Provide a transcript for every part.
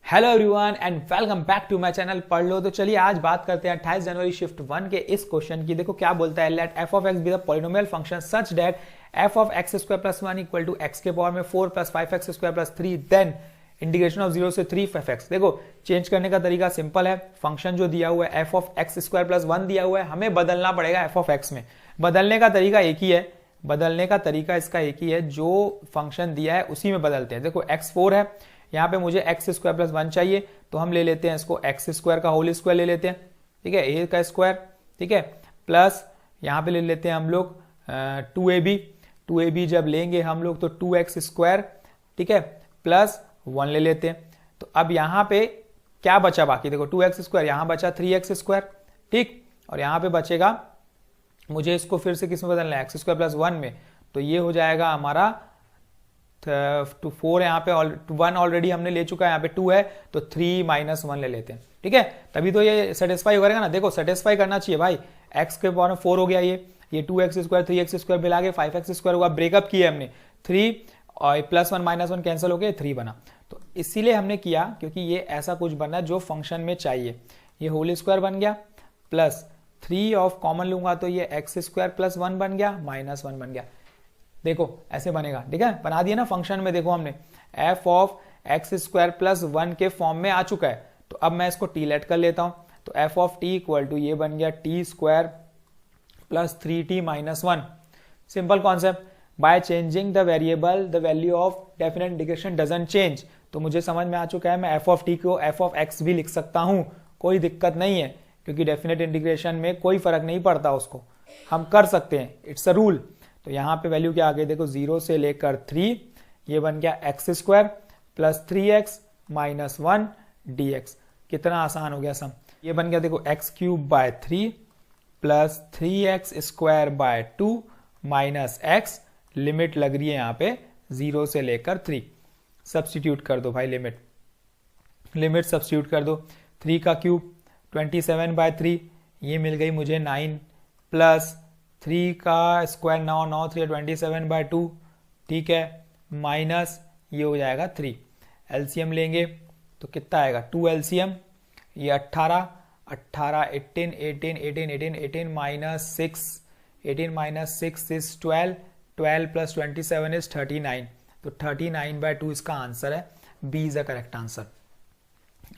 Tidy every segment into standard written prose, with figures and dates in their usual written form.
Hello everyone and welcome back to my channel पढ़ लो। तो चलिए आज बात करते हैं 28 जनवरी शिफ्ट 1 के इस क्वेश्चन की। देखो क्या बोलता है, let f of x be the polynomial function such that f of x square plus 1 equal to x के पावर में 4 plus 5x square plus 3 then integration of 0 से 3 एफ एक्स। देखो चेंज करने का तरीका सिंपल है, फंक्शन जो दिया हुआ है F of x square plus 1 दिया हुआ है, हमें बदलना पड़ेगा एफ ऑफ एक्स में। बदलने का तरीका एक ही है, बदलने का तरीका इसका एक ही है, जो फंक्शन दिया है उसी में बदलते हैं। देखो x4 है, यहाँ पे मुझे एक्स स्क्वायर प्लस 1 चाहिए, तो हम ले लेते हैं इसको एक्स स्क्वायर का होल स्क्वायर ले लेते हैं, ठीक है, ए का स्क्वायर, ठीक है, प्लस यहाँ पे ले लेते हैं हम लोग 2ab जब लेंगे हम लोग तो 2x स्क्वायर, ठीक है, प्लस 1 ले लेते हैं। तो अब यहाँ पे क्या बचा बाकी, देखो 2x स्क्वायर, यहाँ बचा 3x स्क्वायर, ठीक, और यहाँ पे बचेगा, मुझे इसको फिर से किस में बदलना है, एक्स स्क्वायर प्लस 1 में, तो ये हो जाएगा हमारा 4, यहाँ पे 1 ऑलरेडी हमने ले चुका है, यहाँ पे 2 है तो 3 माइनस 1 ले लेते हैं, ठीक है, तभी तो ये सेटिस्फाई करेगा ना। देखो सेटिस्फाई करना चाहिए भाई, x के पावर में 4 हो गया, ये 2x स्क्वायर 3x स्क्वायर मिला के 5x स्क्वायर हुआ, ब्रेकअप किया हमने, 3 और प्लस 1 माइनस 1 कैंसिल हो गया, 3 बना। तो इसीलिए हमने किया क्योंकि ये ऐसा कुछ बना जो फंक्शन में चाहिए। ये होल स्क्वायर बन गया, प्लस 3 ऑफ कॉमन लूंगा तो ये एक्स स्क्वायर प्लस 1 बन गया, माइनस 1 बन गया। देखो ऐसे बनेगा, ठीक है, बना दिया ना फंक्शन में। देखो हमने F of x square plus 1 के फॉर्म में आ चुका है, तो अब मैं इसको टी लेट कर लेता हूं, तो f of t equal to ये बन गया t square plus 3t minus 1। Simple concept, by changing the variable the value of definite integration doesn't change. तो मुझे समझ में आ चुका है, मैं एफ ऑफ टी को एफ ऑफ एक्स भी लिख सकता हूं, कोई दिक्कत नहीं है, क्योंकि डेफिनेट इंटीग्रेशन में कोई फर्क नहीं पड़ता, उसको हम कर सकते हैं, इट्स अ रूल। तो यहाँ पे वैल्यू क्या आ गई, देखो 0 से लेकर 3, ये बन गया x square plus 3x minus 1 dx। कितना आसान हो गया सम, ये बन गया देखो x cube by 3 plus 3x square by 2 minus x, limit लग रही है यहाँ पे 0 से लेकर 3। सब्स्टिट्यूट कर दो भाई, लिमिट सब्स्टिट्यूट कर दो, 3 का क्यूब 27 बाय 3, ये मिल गई मुझे 9, प्लस 3 का स्क्वायर 9 3 27 बाय 2, ठीक है, माइनस ये हो जाएगा 3। एलसीएम लेंगे तो कितना आएगा, 2 एलसीएम, ये 18 18 minus 6, 18 minus 6 is 12 plus 27 is 39, तो 39 बाय 2 इसका आंसर है, B is the correct answer.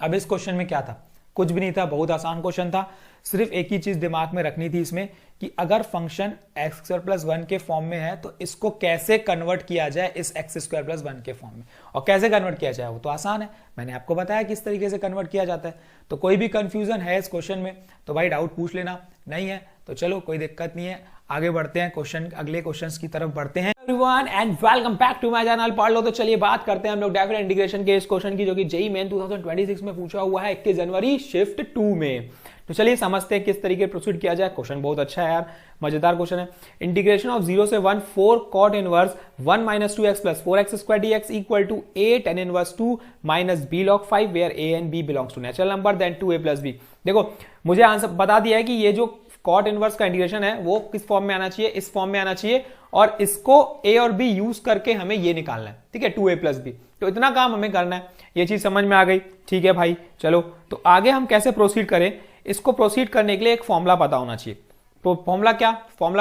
अब इस क्वेश्चन में क्या था, कुछ भी नहीं था, बहुत आसान क्वेश्चन था। सिर्फ एक ही चीज दिमाग में रखनी थी इसमें कि अगर फंक्शन एक्स स्क्वायर प्लस 1 के फॉर्म में है तो इसको कैसे कन्वर्ट किया जाए इस एक्स स्क्वायर प्लस 1 के फॉर्म में, और कैसे कन्वर्ट किया जाए वो तो आसान है, मैंने आपको बताया किस तरीके से कन्वर्ट किया जाता है। तो कोई भी कंफ्यूजन है इस क्वेश्चन में तो भाई डाउट पूछ लेना, नहीं है तो चलो कोई दिक्कत नहीं है, आगे बढ़ते हैं, अगले क्वेश्चंस की तरफ बढ़ते हैं। Everyone and welcome back to my channel पढ़ लो। तो चलिए बात करते हैं हम लोग डेफिनेट इंटीग्रेशन के इस क्वेश्चन की, जो कि जेईई मेन 2026 में पूछा हुआ है 21 जनवरी शिफ्ट 2 में। तो चलिए समझते हैं किस तरीके प्रोसीड किया जाए। क्वेश्चन बहुत अच्छा है यार, मजेदार क्वेश्चन है। इंटीग्रेशन ऑफ 0 से 1 4 cot inverse 1 minus 2x plus 4x square dx equal to a tan inverse 2 minus b log 5 where a and b belongs to natural number then 2a plus b। देखो मुझे answer बता दिया है कि ये जो cot inverse का integration है वो किस फॉर्म में आना चाहिए, इस फॉर्म में आना चाहिए, और इसको a और b यूज करके हमें ये निकालना है, ठीक है, 2a प्लस b। तो इतना काम हमें करना है, ये चीज समझ में आ गई, ठीक है भाई। चलो तो आगे हम कैसे प्रोसीड करें, इसको प्रोसीड करने के लिए एक फॉर्मूला पता होना चाहिए। तो फॉर्मूला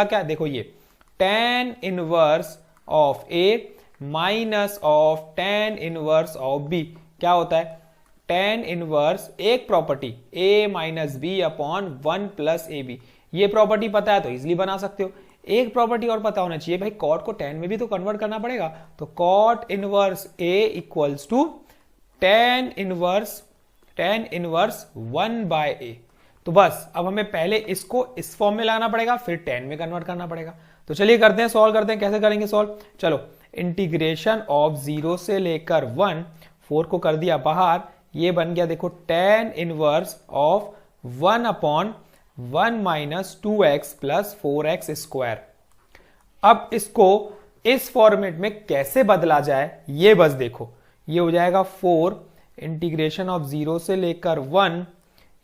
क्या, देखो ये tan inverse of a minus of tan inverse of b क्या होता है, tan इनवर्स एक property a minus B upon 1 plus A B. ये प्रॉपर्टी पता है तो इजिली बना सकते हो। एक प्रॉपर्टी और पता होना चाहिए भाई, cot को tan में भी तो कन्वर्ट करना पड़ेगा, तो cot inverse a equals to tan inverse 1 by a। तो बस अब हमें पहले इसको इस फॉर्म में लाना पड़ेगा, फिर tan में कन्वर्ट करना पड़ेगा। तो चलिए करते हैं, सॉल्व करते हैं, कैसे करेंगे सॉल्व। चलो इंटीग्रेशन ऑफ 0 से लेकर 1, 4 को कर दिया बाहर, ये बन गया देखो tan inverse of 1 upon 1 minus 2x plus 4x square. अब इसको इस फॉर्मेट में कैसे बदला जाए ये बस देखो, ये हो जाएगा 4 इंटीग्रेशन ऑफ 0 से लेकर 1,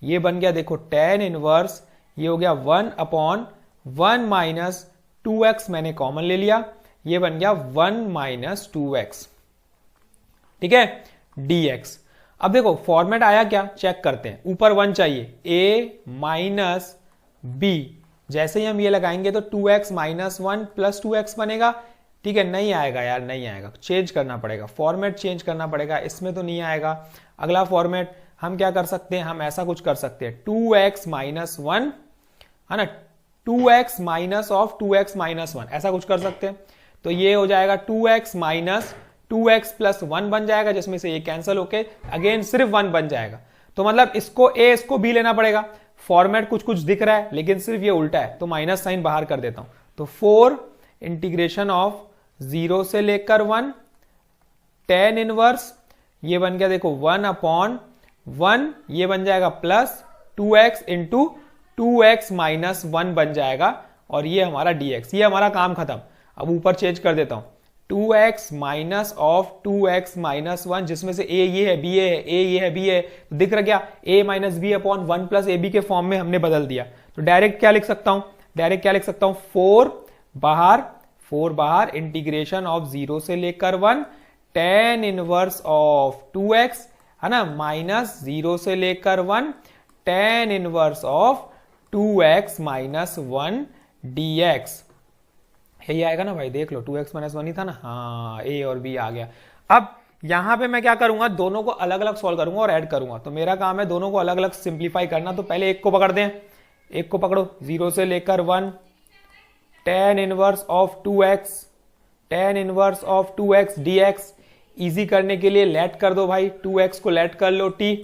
ये बन गया देखो tan इनवर्स, ये हो गया 1 अपॉन 1 माइनस 2x, मैंने कॉमन ले लिया, ये बन गया 1 माइनस 2x, ठीक है, dx। अब देखो फॉर्मेट आया क्या, चेक करते हैं। ऊपर 1 चाहिए, a माइनस बी, जैसे ही हम ये लगाएंगे तो 2x माइनस 1 प्लस 2x बनेगा। ठीक है, नहीं आएगा यार, नहीं आएगा, चेंज करना पड़ेगा, फॉर्मेट चेंज करना पड़ेगा, इसमें तो नहीं आएगा। अगला फॉर्मेट हम क्या कर सकते हैं, हम ऐसा कुछ कर सकते हैं 2x माइनस 1 है ना, 2x minus of 2x minus 1, ऐसा कुछ कर सकते हैं। तो ये हो जाएगा 2x माइनस 2x प्लस 1 बन जाएगा, जिसमें से ये कैंसिल होके अगेन सिर्फ 1 बन जाएगा। तो मतलब इसको a इसको b लेना पड़ेगा। फॉर्मेट कुछ कुछ दिख रहा है लेकिन सिर्फ ये उल्टा है, तो माइनस साइन बाहर कर देता हूं। तो 4 इंटीग्रेशन ऑफ 0 से लेकर 1 tan इनवर्स, ये बन गया देखो 1 अपॉन 1, ये बन जाएगा plus 2x into 2x minus 1 बन जाएगा, और ये हमारा dx, ये हमारा काम खत्म। अब ऊपर चेंज कर देता हूं, 2x minus of 2x minus 1, जिसमें से a ये है, b ये है, a ये है, b है, तो दिख रहा क्या, a minus B upon 1 plus ab के फॉर्म में हमने बदल दिया। तो डायरेक्ट क्या लिख सकता हूं, डायरेक्ट क्या लिख सकता हूं, 4 बाहर इंटीग्रेशन ऑफ 0 से लेकर 1 tan इनवर्स ऑफ 2x है ना, माइनस 0 से लेकर 1 tan inverse of 2x minus 1 dx। यही आएगा ना भाई, देख लो 2x माइनस 1 ही था ना, हाँ a और b आ गया। अब यहां पे मैं क्या करूंगा, दोनों को अलग अलग सॉल्व करूंगा और ऐड करूंगा। तो मेरा काम है दोनों को अलग अलग सिंप्लीफाई करना। तो पहले एक को पकड़ दें, एक को पकड़ो, 0 से लेकर 1 tan inverse of 2x, tan inverse of 2x dx। Easy करने के लिए लेट कर दो भाई, 2x को लेट कर लो t,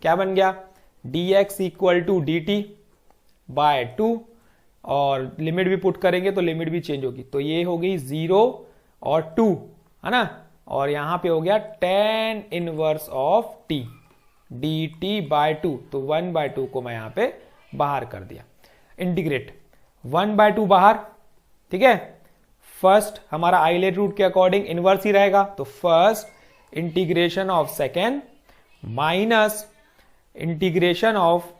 क्या बन गया, dx equal to dt by 2, और लिमिट भी पुट करेंगे तो लिमिट भी चेंज होगी। तो ये हो गई 0 और 2 है ना, और यहां पे हो गया tan inverse of t dt by 2। तो 1 बाय 2 को मैं यहां पे बाहर कर दिया, इंटीग्रेट 1 बाय 2 बाहर। ठीक है, फर्स्ट हमारा आइलेट रूट के अकॉर्डिंग इनवर्स ही रहेगा, तो first integration of second minus integration of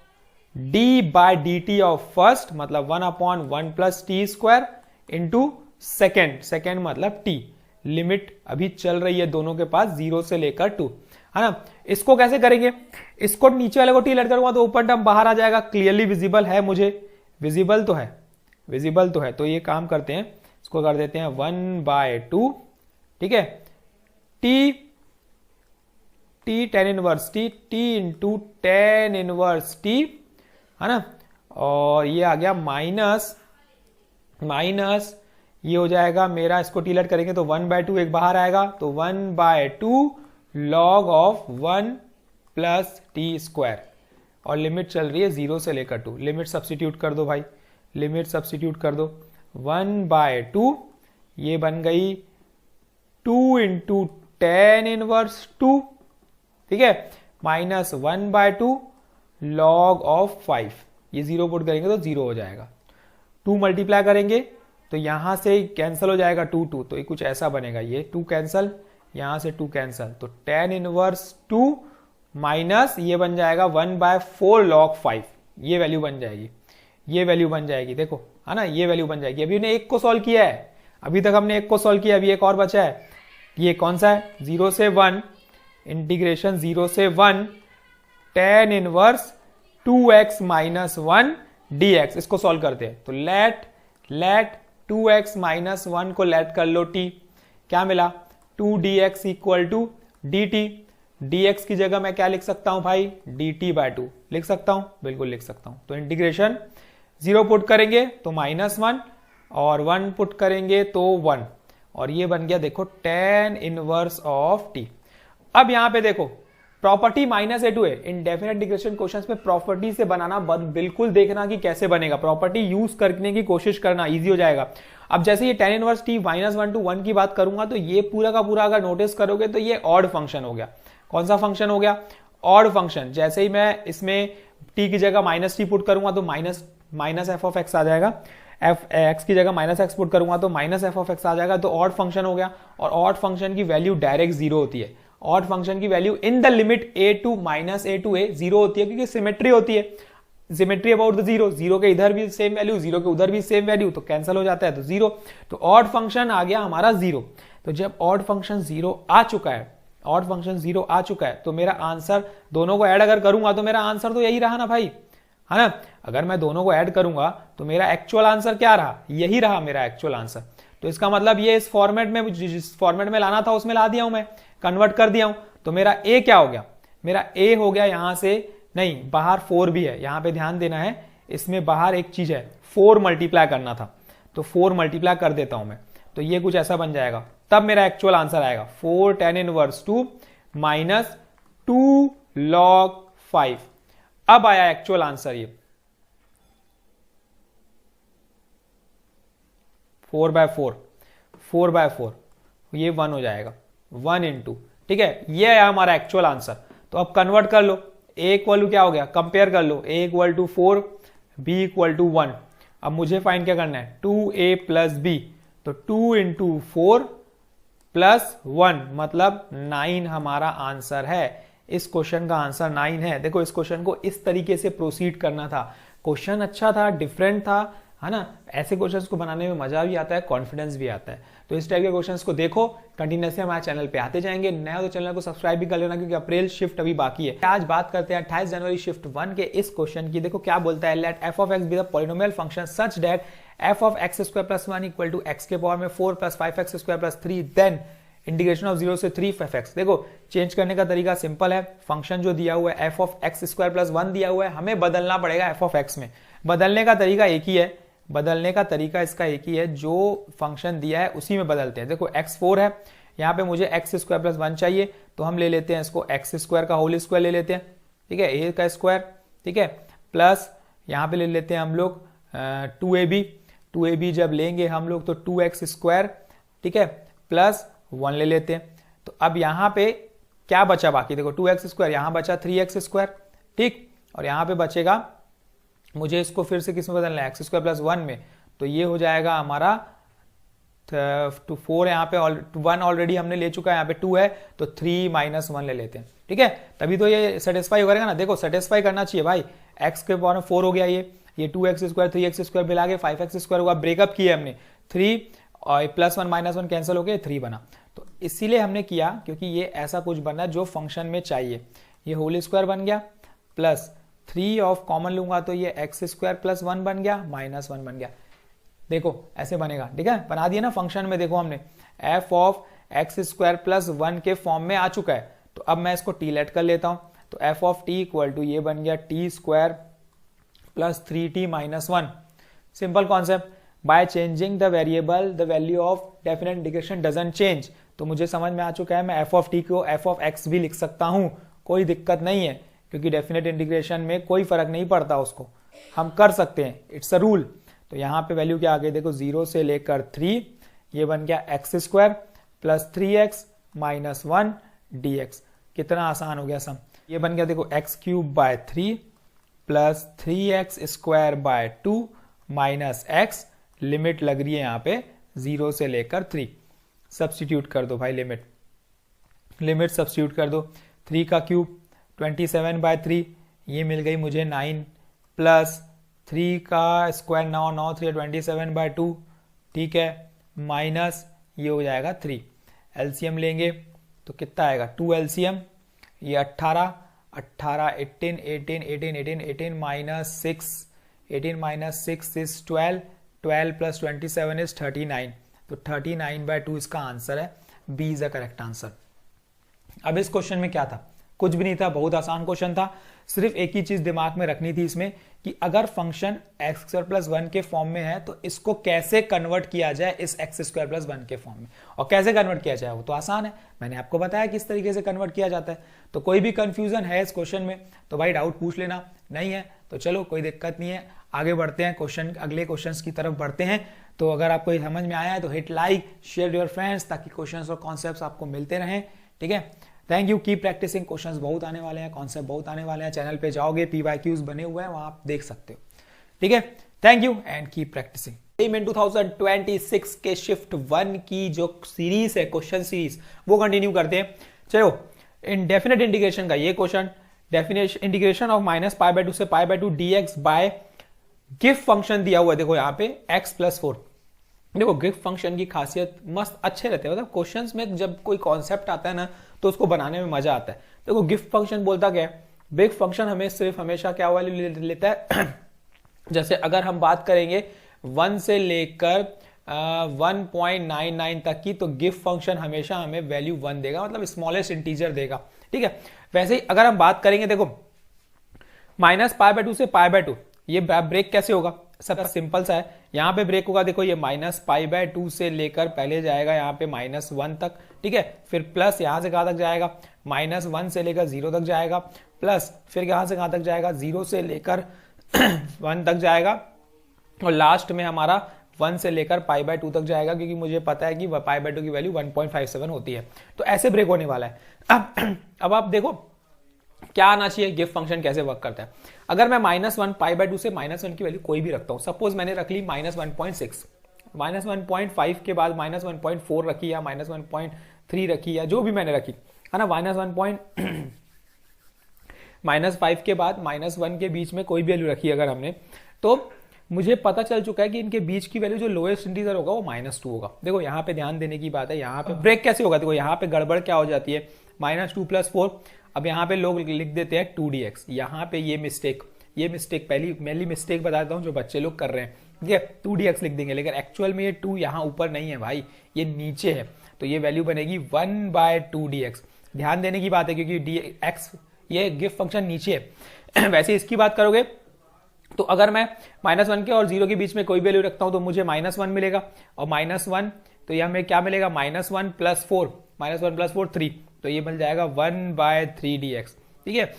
d by dt of first, मतलब 1 upon 1 plus t square into second, second मतलब t। लिमिट अभी चल रही है दोनों के पास 0 से लेकर 2 है ना। इसको कैसे करेंगे, इसको नीचे वाले को t लेट करूंगा तो ऊपर टर्म बाहर आ जाएगा, क्लियरली विजिबल है मुझे, विजिबल तो है, विजिबल तो है। तो ये काम करते हैं, इसको कर देते हैं 1 बाय 2। ठीक है, t tan inverse t into tan inverse t है ना, और ये आ गया माइनस माइनस, ये हो जाएगा मेरा, इसको टी लेट करेंगे तो 1 बाय 2 एक बाहर आएगा, तो 1 by 2 log of 1 plus t square, और लिमिट चल रही है 0 से लेकर 2। लिमिट सब्स्टिट्यूट कर दो भाई, लिमिट सब्स्टिट्यूट कर दो, 1 बाय 2 ये बन गई 2 इंटू tan इनवर्स 2, ठीक है, माइनस 1 बाय 2 लॉग ऑफ 5, ये 0 पुट करेंगे तो 0 हो जाएगा। 2 मल्टीप्लाई करेंगे तो यहां से कैंसिल हो जाएगा 2 2, तो ये कुछ ऐसा बनेगा, ये 2 कैंसिल, यहां से 2 कैंसिल, तो tan इनवर्स 2 माइनस ये बन जाएगा 1 बाय 4 लॉग 5, ये वैल्यू बन जाएगी, ये वैल्यू बन जाएगी, देखो है ना, ये वैल्यू बन जाएगी। अभी ने एक को सॉल्व किया है, अभी तक हमने एक को सॉल्व किया, अभी एक और बचा है, ये कौन सा है, 0 से 1 इंटीग्रेशन 0 से 1 tan inverse 2x minus 1 dx, इसको सॉल्व करते हैं। तो लेट 2x माइनस 1 को लेट कर लो t, क्या मिला, 2 dx equal to dt, dx की जगह मैं क्या लिख सकता हूं भाई, dt बाय 2 लिख सकता हूं, बिल्कुल लिख सकता हूं। तो इंटीग्रेशन 0 पुट करेंगे तो माइनस 1, और 1 पुट करेंगे तो 1, और ये बन गया देखो tan इनवर्स ऑफ t। अब यहां पे देखो property minus a to a, indefinite integration questions में प्रॉपर्टी से बनाना बिल्कुल देखना कि कैसे बनेगा, प्रॉपर्टी यूज करने की कोशिश करना, इजी हो जाएगा। अब जैसे ये tan inverse t minus 1 to 1 की बात करूंगा तो ये पूरा का पूरा अगर नोटिस करोगे तो ये ऑड फंक्शन हो गया। कौन सा फंक्शन हो गया, ऑड फंक्शन। जैसे ही मैं इसमें t की जगह माइनस t पुट करूंगा तो माइनस एफ ऑफ एक्स आ जाएगा, एफ एक्स की जगह माइनस एक्स पुट करूंगा तो माइनस एफ ऑफ एक्स आ जाएगा, तो ऑड फंक्शन हो गया। और ऑड फंक्शन की वैल्यू डायरेक्ट 0 होती है, ऑड फंक्शन की value in the limit a to minus a to a 0 होती है, क्योंकि सिमेट्री होती है, सिमेट्री अबाउट द 0, 0 के इधर भी सेम वैल्यू, 0 के उधर भी सेम वैल्यू, तो कैंसिल हो जाता है, तो 0। तो ऑड फंक्शन आ गया हमारा 0। तो जब ऑड फंक्शन 0 आ चुका है ऑड फंक्शन 0 आ चुका है, तो मेरा आंसर दोनों को ऐड अगर करूंगा तो मेरा आंसर तो यही रहा ना भाई, है ना। अगर मैं दोनों को ऐड करूंगा तो मेरा एक्चुअल आंसर क्या रहा, यही रहा मेरा एक्चुअल आंसर। तो इसका मतलब ये इस फॉर्मेट में, जिस फॉर्मेट में लाना था उसमें ला दिया हूं मैं, कन्वर्ट कर दिया हूं। तो मेरा ए क्या हो गया, मेरा ए हो गया यहां से, नहीं बाहर 4 भी है, यहां पे ध्यान देना है, इसमें बाहर एक चीज है 4 मल्टीप्लाई करना था, तो 4 मल्टीप्लाई कर देता हूं मैं, तो ये कुछ ऐसा बन जाएगा, तब मेरा एक्चुअल आंसर आएगा 4 tan इनवर्स 2 माइनस 2 log 5। अब आया एक्चुअल आंसर, ये 4/4 ये 1 हो जाएगा, 1 इंटू, ठीक है, ये है हमारा एक्चुअल आंसर। तो अब कन्वर्ट कर लो, a इक्वल क्या हो गया, कंपेयर कर लो, a equal to 4, b equal to 1। अब मुझे फाइंड क्या करना है, 2a प्लस b, तो 2 इंटू 4 प्लस 1 मतलब 9 हमारा आंसर है। इस क्वेश्चन का आंसर 9 है। देखो इस क्वेश्चन को इस तरीके से प्रोसीड करना था, क्वेश्चन अच्छा था, डिफरेंट था, है ना। ऐसे क्वेश्चंस को बनाने में मजा भी आता है, कॉन्फिडेंस भी आता है। तो इस टाइप के क्वेश्चंस को देखो, कंटिन्यूसली हमारे चैनल पे आते जाएंगे। नया तो चैनल को सब्सक्राइब भी कर लेना, क्योंकि अप्रैल शिफ्ट अभी बाकी है। आज बात करते हैं 28 जनवरी शिफ्ट 1 के इस क्वेश्चन की। देखो क्या बोलता है, let f of x be the polynomial function such that f of x square plus 1 equal to x के पावर में 4 plus 5x square plus 3 then integration of 0 से 3 5x। देखो चेंज करने का तरीका सिंपल है, फंक्शन जो दिया हुआ है f of x square plus 1 दिया हुआ है, हमें बदलना पड़ेगा f of x में। बदलने का तरीका एक ही है, बदलने का तरीका इसका एक ही है, जो फंक्शन दिया है उसी में बदलते हैं। देखो x4 है, यहाँ पे मुझे x स्क्वायर प्लस 1 चाहिए, तो हम ले लेते हैं इसको x स्क्वायर का होल स्क्वायर ले लेते हैं, ठीक है, a का स्क्वायर, ठीक है, प्लस यहाँ पे ले लेते हैं हम लोग 2ab जब लेंगे हम लोग तो 2x स्क्वायर, ठीक है, प्लस 1 ले लेते हैं। तो अब यहाँ पे क्या बचा बाकी, देखो 2x स्क्वायर, यहाँ बचा 3x स्क्वायर, ठीक, और यहाँ पे बचेगा, मुझे इसको फिर से किस में बदलना है, x स्क्वायर प्लस 1 में, तो ये हो जाएगा हमारा 4, यहाँ पे 1 ऑलरेडी हमने ले चुका है, यहाँ पे 2 है, तो 3 माइनस 1 ले लेते हैं, ठीक है, तभी तो ये सेटिस्फाई करेगा ना। देखो सेटिस्फाई करना चाहिए भाई, x के पावर में 4 हो गया, ये 2x स्क्वायर 3x स्क्वायर मिला के 5x स्क्वायर हुआ, ब्रेकअप किया हमने, 3 और प्लस 1 माइनस 1 कैंसिल हो गया, 3 बना। तो इसीलिए हमने किया क्योंकि ये ऐसा कुछ बनना जो फंक्शन में चाहिए। ये होल स्क्वायर बन गया, प्लस 3 ऑफ कॉमन लूंगा तो ये x स्क्वायर प्लस 1 बन गया, माइनस 1 बन गया। देखो ऐसे बनेगा, ठीक है, बना दिया ना फंक्शन में। देखो हमने f of x square plus 1 के फॉर्म में आ चुका है, तो अब मैं इसको t लेट कर लेता हूं, तो f of t equal to ये बन गया t square plus 3t minus 1। Simple concept, by changing the variable the value of definite integration doesn't change. तो मुझे समझ में आ चुका है, मैं f ऑफ t को f ऑफ x भी लिख सकता हूं, कोई दिक्कत नहीं है, क्योंकि डेफिनेट इंटीग्रेशन में कोई फर्क नहीं पड़ता, उसको हम कर सकते हैं, इट्स अ रूल। तो यहाँ पे वैल्यू क्या आ गई, देखो 0 से लेकर 3, ये बन गया x square plus 3x minus 1 dx। कितना आसान हो गया सम, ये बन गया देखो x cube by 3 plus 3x square by 2 minus x, limit लग रही है यहाँ पे 0 से लेकर 3। सब्स्टिट्यूट कर दो भाई, लिमिट सब्स्टिट्यूट कर दो, 3 का क्यूब 27 बाय 3, ये मिल गई मुझे 9, प्लस 3 का स्क्वायर 9 3 27 बाय 2, ठीक है, माइनस ये हो जाएगा 3। एलसीएम लेंगे तो कितना आएगा, 2 एलसीएम, ये 18 18 18 minus 6, 18 minus 6 is 12, 12 plus 27 is 39, तो 39 बाय 2 इसका आंसर है, B is the correct answer. अब इस क्वेश्चन में क्या था, कुछ भी नहीं था, बहुत आसान क्वेश्चन था। सिर्फ एक ही चीज दिमाग में रखनी थी इसमें कि अगर फंक्शन एक्स स्क्वायर प्लस 1 के फॉर्म में है तो इसको कैसे कन्वर्ट किया जाए इस एक्स स्क्वायर प्लस 1 के फॉर्म में, और कैसे कन्वर्ट किया जाए वो तो आसान है, मैंने आपको बताया किस तरीके से कन्वर्ट किया जाता है। तो कोई भी कंफ्यूजन है इस क्वेश्चन में तो भाई डाउट पूछ लेना, नहीं है तो चलो कोई दिक्कत नहीं है, आगे बढ़ते हैं, क्वेश्चन अगले क्वेश्चन की तरफ बढ़ते हैं। तो अगर आपको ये समझ में आया है तो hit like, share your friends, ताकि क्वेश्चन और कॉन्सेप्ट आपको मिलते रहें, ठीक है। Thank you, keep practicing, questions बहुत आने वाले हैं, कॉन्सेप्ट बहुत आने वाले हैं, चैनल पे जाओगे PYQs बने हुए हैं, वहां आप देख सकते हो, ठीक है। Thank you and keep practicing. में 2026 के शिफ्ट 1 की जो सीरीज है, क्वेश्चन सीरीज, वो कंटिन्यू करते हैं। चलो, इंडेफिनेट इंटीग्रेशन का ये question, definition integration of minus pi by 2 से pi by 2 dx by gift function दिया हुआ है, देखो यहाँ पे x प्लस 4। देखो गिफ्ट फंक्शन की खासियत मस्त अच्छे रहते हैं, मतलब क्वेश्चंस में जब कोई कॉन्सेप्ट आता है ना तो उसको बनाने में मजा आता है। देखो गिफ्ट फंक्शन बोलता क्या है, बिग फंक्शन हमें सिर्फ हमेशा क्या वैल्यू लेता है जैसे अगर हम बात करेंगे 1 से लेकर 1.99 तक की, तो गिफ्ट फंक्शन हमेशा हमें वैल्यू 1 देगा, मतलब स्मॉलेस्ट इंटीजर देगा, ठीक है। वैसे ही अगर हम बात करेंगे, देखो -π/2 से π/2, ये ब्रेक कैसे होगा, सब सिंपल सा है। यहां पे ब्रेक होगा, देखो ये -π/2 से लेकर पहले जाएगा यहाँ पे -1 तक, ठीक है, फिर प्लस यहां से कहां तक जाएगा, -1 से लेकर 0 तक जाएगा, प्लस फिर यहां से कहां तक जाएगा, 0 से लेकर 1 तक जाएगा, और लास्ट में हमारा 1 से लेकर π/2 तक जाएगा, क्योंकि मुझे पता है कि π/2 की वैल्यू 1.57 होती है। तो ऐसे ब्रेक होने वाला है। अब आप देखो क्या आना चाहिए, गिफ्ट फंक्शन कैसे वर्क करता है। अगर मैं -1 π/2 से -1 की वैल्यू कोई भी रखता हूं, सपोज मैंने रख ली -1.6, -1.5 के बाद -1.4 रखी या -1.3 रखी या जो भी मैंने रखी है ना, -5 के बाद -1 के बीच में कोई भी वैल्यू रखी अगर हमने, तो मुझे पता चल चुका है कि इनके बीच की वैल्यू जो लोएस्ट इंटीजर होगा वो -2 होगा। देखो यहाँ पे ध्यान देने की बात है, यहाँ पे ब्रेक कैसे होगा, देखो यहाँ पे गड़बड़ क्या हो जाती है, -2 + 4, अब यहाँ पे लोग लिख देते हैं 2dx, यहाँ पे ये मिस्टेक पहली मिस्टेक बता देता हूँ जो बच्चे लोग कर रहे हैं, ठीक है, 2dx लिख देंगे, लेकिन एक्चुअल में ये 2 यहाँ ऊपर नहीं है भाई, ये नीचे है, तो ये वैल्यू बनेगी 1/2dx। ध्यान देने की बात है क्योंकि dx ये गिफ्ट फंक्शन नीचे है। वैसे इसकी बात करोगे तो अगर मैं -1 के और 0 के बीच में कोई वैल्यू रखता हूं तो मुझे -1 मिलेगा, और -1 तो यह हमें क्या मिलेगा, -1 + 4, -1 + 4 3, तो ये बन जाएगा 1/3dx, ठीक है।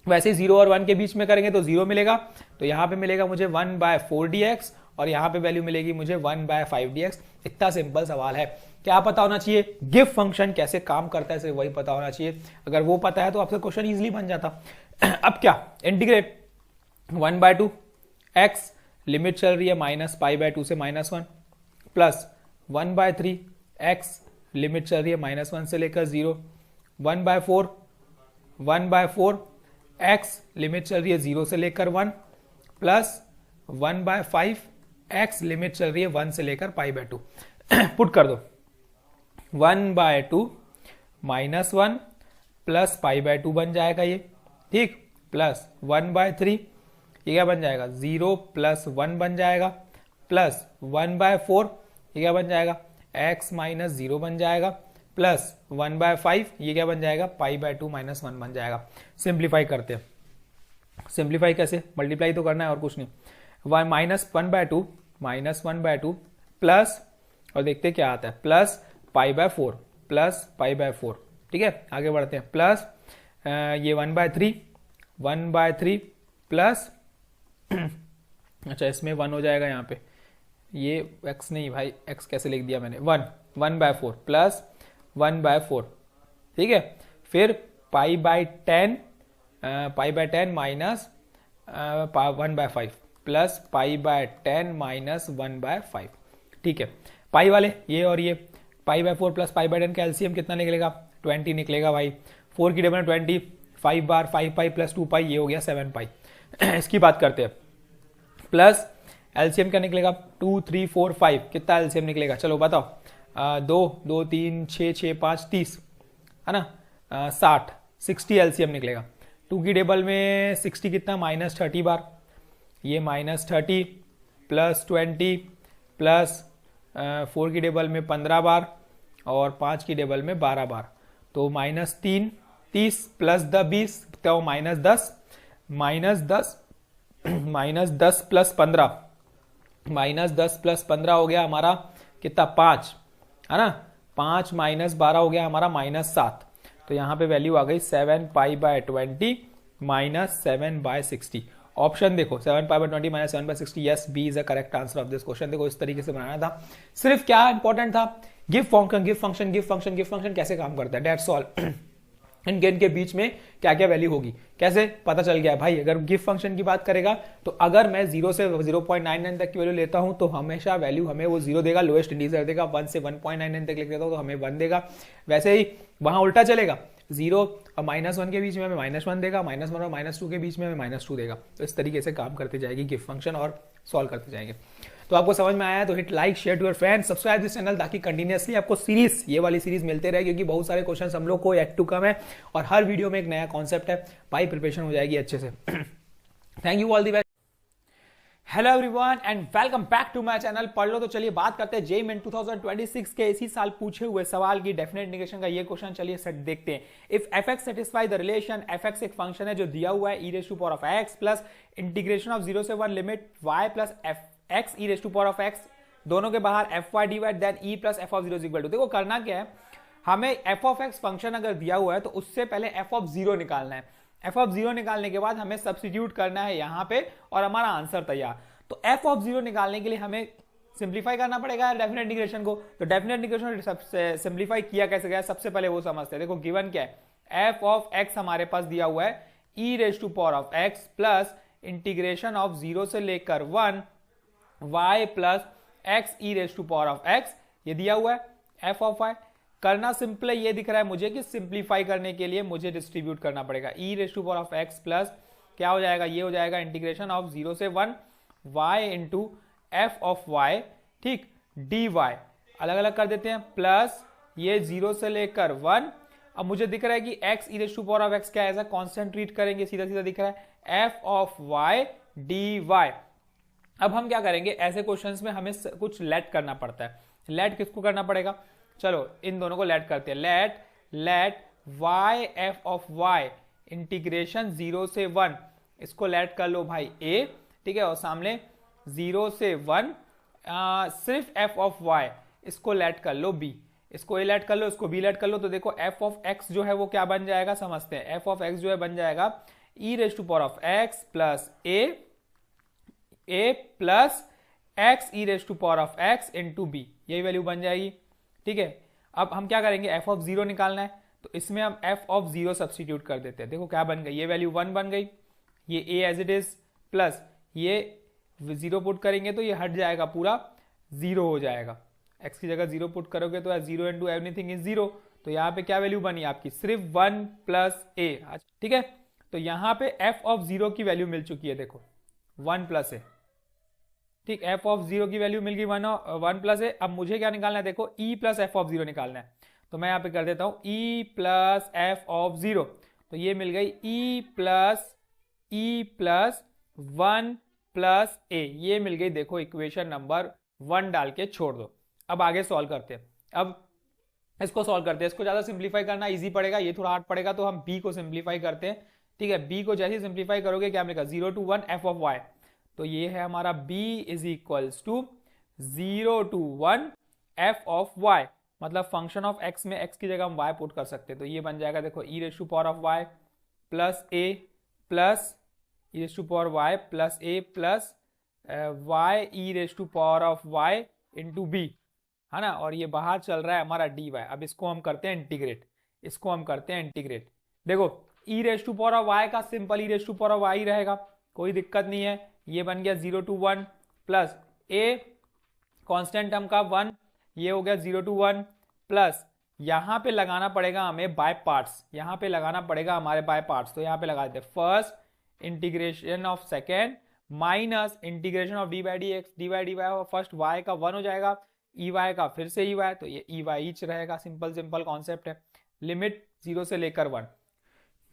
वैसे 0 और 1 के बीच में करेंगे तो 0 मिलेगा, तो यहां पे मिलेगा मुझे 1/4dx, और यहां पे वैल्यू मिलेगी मुझे 1/5dx। इतना सिंपल सवाल है, क्या पता होना चाहिए, गिफ्ट फंक्शन कैसे काम करता है सिर्फ वही पता होना चाहिए। अगर वो पता है तो आपसे क्वेश्चन इजीली बन जाता। अब क्या, इंटीग्रेट 1/2 x, लिमिट चल रही है -π/2 से -1, प्लस 1/3 x, लिमिट चल रही है -1 से लेकर 0, 1/4 x, लिमिट चल रही है 0 से लेकर 1, प्लस 1/5 x, लिमिट चल रही है 1 से लेकर π/2। पुट कर दो, 1/2 -1 प्लस π/2 बन जाएगा ये, ठीक, प्लस 1/3, ये क्या बन जाएगा, 0 + 1 बन जाएगा, प्लस 1/4, ये क्या बन जाएगा, x - 0 बन जाएगा, प्लस 1/5, ये क्या बन जाएगा, π/2 - 1 बन जाएगा। सिंप्लीफाई करते हैं, सिंप्लीफाई कैसे, मल्टीप्लाई तो करना है और कुछ नहीं, -1/2 प्लस, और देखते क्या आता है, प्लस π/4 प्लस π/4, ठीक है, आगे बढ़ते हैं, प्लस ये 1/3 प्लस अच्छा इसमें 1 हो जाएगा यहाँ पे, ये x नहीं भाई, x कैसे लिख दिया मैंने, 1/4 प्लस 1/4, ठीक है, फिर π/10 माइनस 1/5 प्लस π/10 माइनस 1/5, ठीक है। पाई वाले ये और ये, π/4 प्लस π/10 का एलसीएम कितना निकलेगा, 20 निकलेगा भाई, 4 की टेबल में 20, 5 बार 5π प्लस 2π, ये हो गया 7π। इसकी बात करते हैं, प्लस एलसीएम क्या निकलेगा, 2 3 4 5, कितना एलसीएम निकलेगा, चलो बताओ, 2 2 3 6 6 5 30 है ना, 60 एलसीएम निकलेगा। 2 की टेबल में 60 कितना, -30 बार, ये -30 प्लस 20 प्लस 4 की टेबल में 15 बार और 5 की टेबल में 12 बार, तो -3 30 प्लस 20 तो -10 प्लस 15, -10 प्लस 15 हो गया हमारा कितना, 5 है ना, 5 माइनस 12 हो गया हमारा -7, तो यहाँ पे वैल्यू आ गई 7π/20 माइनस 7/60। ऑप्शन देखो, 7π/20 minus 7/60, yes, B is the correct answer of this question. देखो इस तरीके से बनाना था, सिर्फ क्या इंपॉर्टेंट था, गिफ्ट फंक्शन कैसे काम करता है, दैट्स ऑल। इनके बीच में क्या क्या वैल्यू होगी, कैसे पता चल गया भाई। अगर गिफ्ट फंक्शन की बात करेगा तो अगर मैं 0 से 0.99 तक की वैल्यू लेता हूं तो हमेशा वैल्यू हमें वो 0 देगा, लोएस्ट इंटीजर देगा। 1 से 1.99 तक लिख देता हूं तो हमें 1 देगा। वैसे ही वहां उल्टा चलेगा, 0 और -1 के बीच में हमें -1 देगा, -1 और -2 के बीच में हमें -2 देगा। तो इस तरीके से काम करते जाएगी गिव फंक्शन और सॉल्व करते जाएंगे। तो आपको समझ में आया है तो hit like, share to your friends, subscribe this channel ताकि कंटिन्यूअसली आपको सीरीज, ये वाली सीरीज मिलते रहे, क्योंकि बहुत सारे क्वेश्चन हम लोग को येट टू कम है और हर वीडियो में एक नया कॉन्सेप्ट है। भाई प्रिपरेशन हो जाएगी अच्छे से। Thank you all the best. Hello everyone and welcome back to my channel पढ़ लो। तो चलिए बात करते हैं जेईई मेन 2026 के इसी साल पूछे हुए सवाल की डेफिनेट नेगेशन का ये क्वेश्चन। चलिए सेट देखते हैं। If fx satisfy the relation, fx एक फंक्शन है जो दिया हुआ है e⁻x प्लस इंटीग्रेशन ऑफ 0 से 1 limit y plus fx e⁻x दोनों के बाहर fy divide then e plus f(0) is equal to. देखो करना क्या है, हमें f(x) फंक्शन अगर दिया हुआ है तो उससे पहले f(0) निकालना है। f(0) निकालने के बाद हमें सब्स्टिट्यूट करना है यहाँ पे और हमारा आंसर तैयार। तो f(0) निकालने के लिए हमें सिंप्लीफाई करना पड़ेगा डेफिनेट इंटीग्रेशन को। तो डेफिनेट इंटीग्रेशन सिंप्लीफाई किया कैसे गया, सबसे पहले वो समझते हैं। देखो गिवन क्या है, f(x) हमारे पास दिया हुआ है e⁻x प्लस इंटीग्रेशन ऑफ 0 से लेकर 1 y प्लस x e⁻x, ये दिया हुआ है f(y). करना सिंपल है, ये दिख रहा है मुझे कि सिंप्लीफाई करने के लिए मुझे डिस्ट्रीब्यूट करना पड़ेगा। e⁻x प्लस क्या हो जाएगा, ये हो जाएगा इंटीग्रेशन ऑफ 0 से 1 y इंटू f(y), ठीक, dy अलग अलग कर देते हैं, प्लस ये 0 से लेकर 1। अब मुझे दिख रहा है कि x e⁻x क्या ऐसा कांस्टेंट ट्रीट करेंगे, सीधा सीधा दिख रहा है f(y) dy। अब हम क्या करेंगे, ऐसे क्वेश्चंस में हमें कुछ लेट करना पड़ता है। लेट किसको करना पड़ेगा, चलो इन दोनों को लेट करते हैं। लेट y f(y) इंटीग्रेशन 0 से 1, इसको लेट कर लो भाई a, ठीक है, और सामने 0 से 1 सिर्फ f(y), इसको लेट कर लो b, इसको a लेट कर लो, इसको b लेट कर लो। तो देखो f(x) जो है वो क्या बन जाएगा, समझते हैं। f(x) जो है बन जाएगा e⁻x plus a plus x e⁻x into b, यही वैल्यू बन जाएगी, ठीक है। अब हम क्या करेंगे, f(0) निकालना है, तो इसमें हम f(0) सब्स्टिट्यूट कर देते हैं। देखो क्या बन गई, ये वैल्यू 1 बन गई, ये a as it is, plus ये 0 पुट करेंगे तो ये हट जाएगा, पूरा 0 हो जाएगा। x की जगह 0 पुट करोगे तो 0 इंटू एवरीथिंग इज 0। तो यहाँ पे क्या वैल्यू बनी आपकी, सिर्फ 1 प्लस a, ठीक है। तो यहाँ पे f(0) की वैल्यू मिल चुकी है, देखो 1 प्लस a, ठीक, f(0) की वैल्यू मिल गई 1 प्लस a। अब मुझे क्या निकालना है, देखो e प्लस f(0) निकालना है। तो मैं यहाँ पे कर देता हूँ e प्लस f(0), तो ये मिल गई e प्लस 1 प्लस a, ये मिल गई। देखो इक्वेशन नंबर 1 डाल के छोड़ दो। अब आगे सॉल्व करते हैं। अब इसको सॉल्व करते हैं, इसको ज्यादा सिंप्लीफाई करना इजी पड़ेगा, ये थोड़ा हार्ड पड़ेगा, तो हम b को सिंप्लीफाई करते हैं, ठीक है। b को जैसे सिंप्लीफाई करोगे क्या मिलेगा, 0 to 1 f(y), तो ये है हमारा b is equals to 0 to 1 f(y), मतलब फंक्शन ऑफ x में x की जगह हम y पुट कर सकते हैं। तो ये बन जाएगा, देखो e⁻y plus a plus e⁻y plus a plus y e⁻y into b, है ना, और ये बाहर चल रहा है हमारा dy। अब इसको हम करते हैं इंटीग्रेट, इसको हम करते हैं इंटीग्रेट। देखो e⁻y का सिंपल e⁻y रहेगा, कोई दिक्कत नहीं है। ये बन गया 0 to 1 plus a constant term का 1, ये हो गया 0 to 1 प्लस यहां पे लगाना पड़ेगा हमें बाय पार्ट्स, यहां पे लगाना पड़ेगा हमारे बाय पार्ट्स। तो यहां पे लगा देते हैं first integration of second minus integration of dy dy और फर्स्ट y का 1 हो जाएगा, ey का फिर से ey, तो ये ey ईच रहेगा। सिंपल कॉन्सेप्ट है, लिमिट 0 से लेकर 1,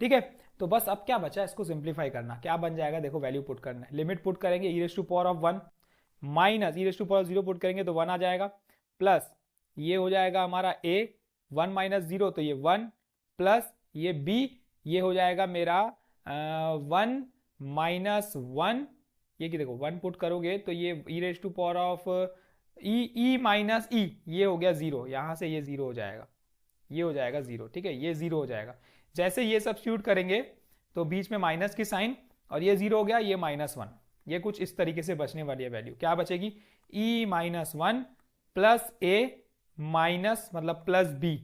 ठीक है। तो बस अब क्या बचा, इसको सिंप्लीफाई करना। क्या बन जाएगा, देखो वैल्यू पुट करना है, लिमिट पुट करेंगे e⁻1 माइनस e⁻0 पुट करेंगे तो 1 आ जाएगा, प्लस ये हो जाएगा हमारा a 1 माइनस 0, तो ये 1 प्लस ये b, ये हो जाएगा मेरा 1 माइनस 1, ये कि देखो 1 पुट करोगे तो ये e माइनस e, ये हो गया 0, यहां से ये 0 हो जाएगा, ये हो जाएगा 0, ठीक है, ये 0 हो जाएगा। जैसे ये सब्स्टिट्यूट करेंगे तो बीच में माइनस की साइन, और ये 0 हो गया, ये -1, ये कुछ इस तरीके से बचने वाली है वैल्यू। क्या बचेगी, e-1 प्लस a माइनस मतलब प्लस b,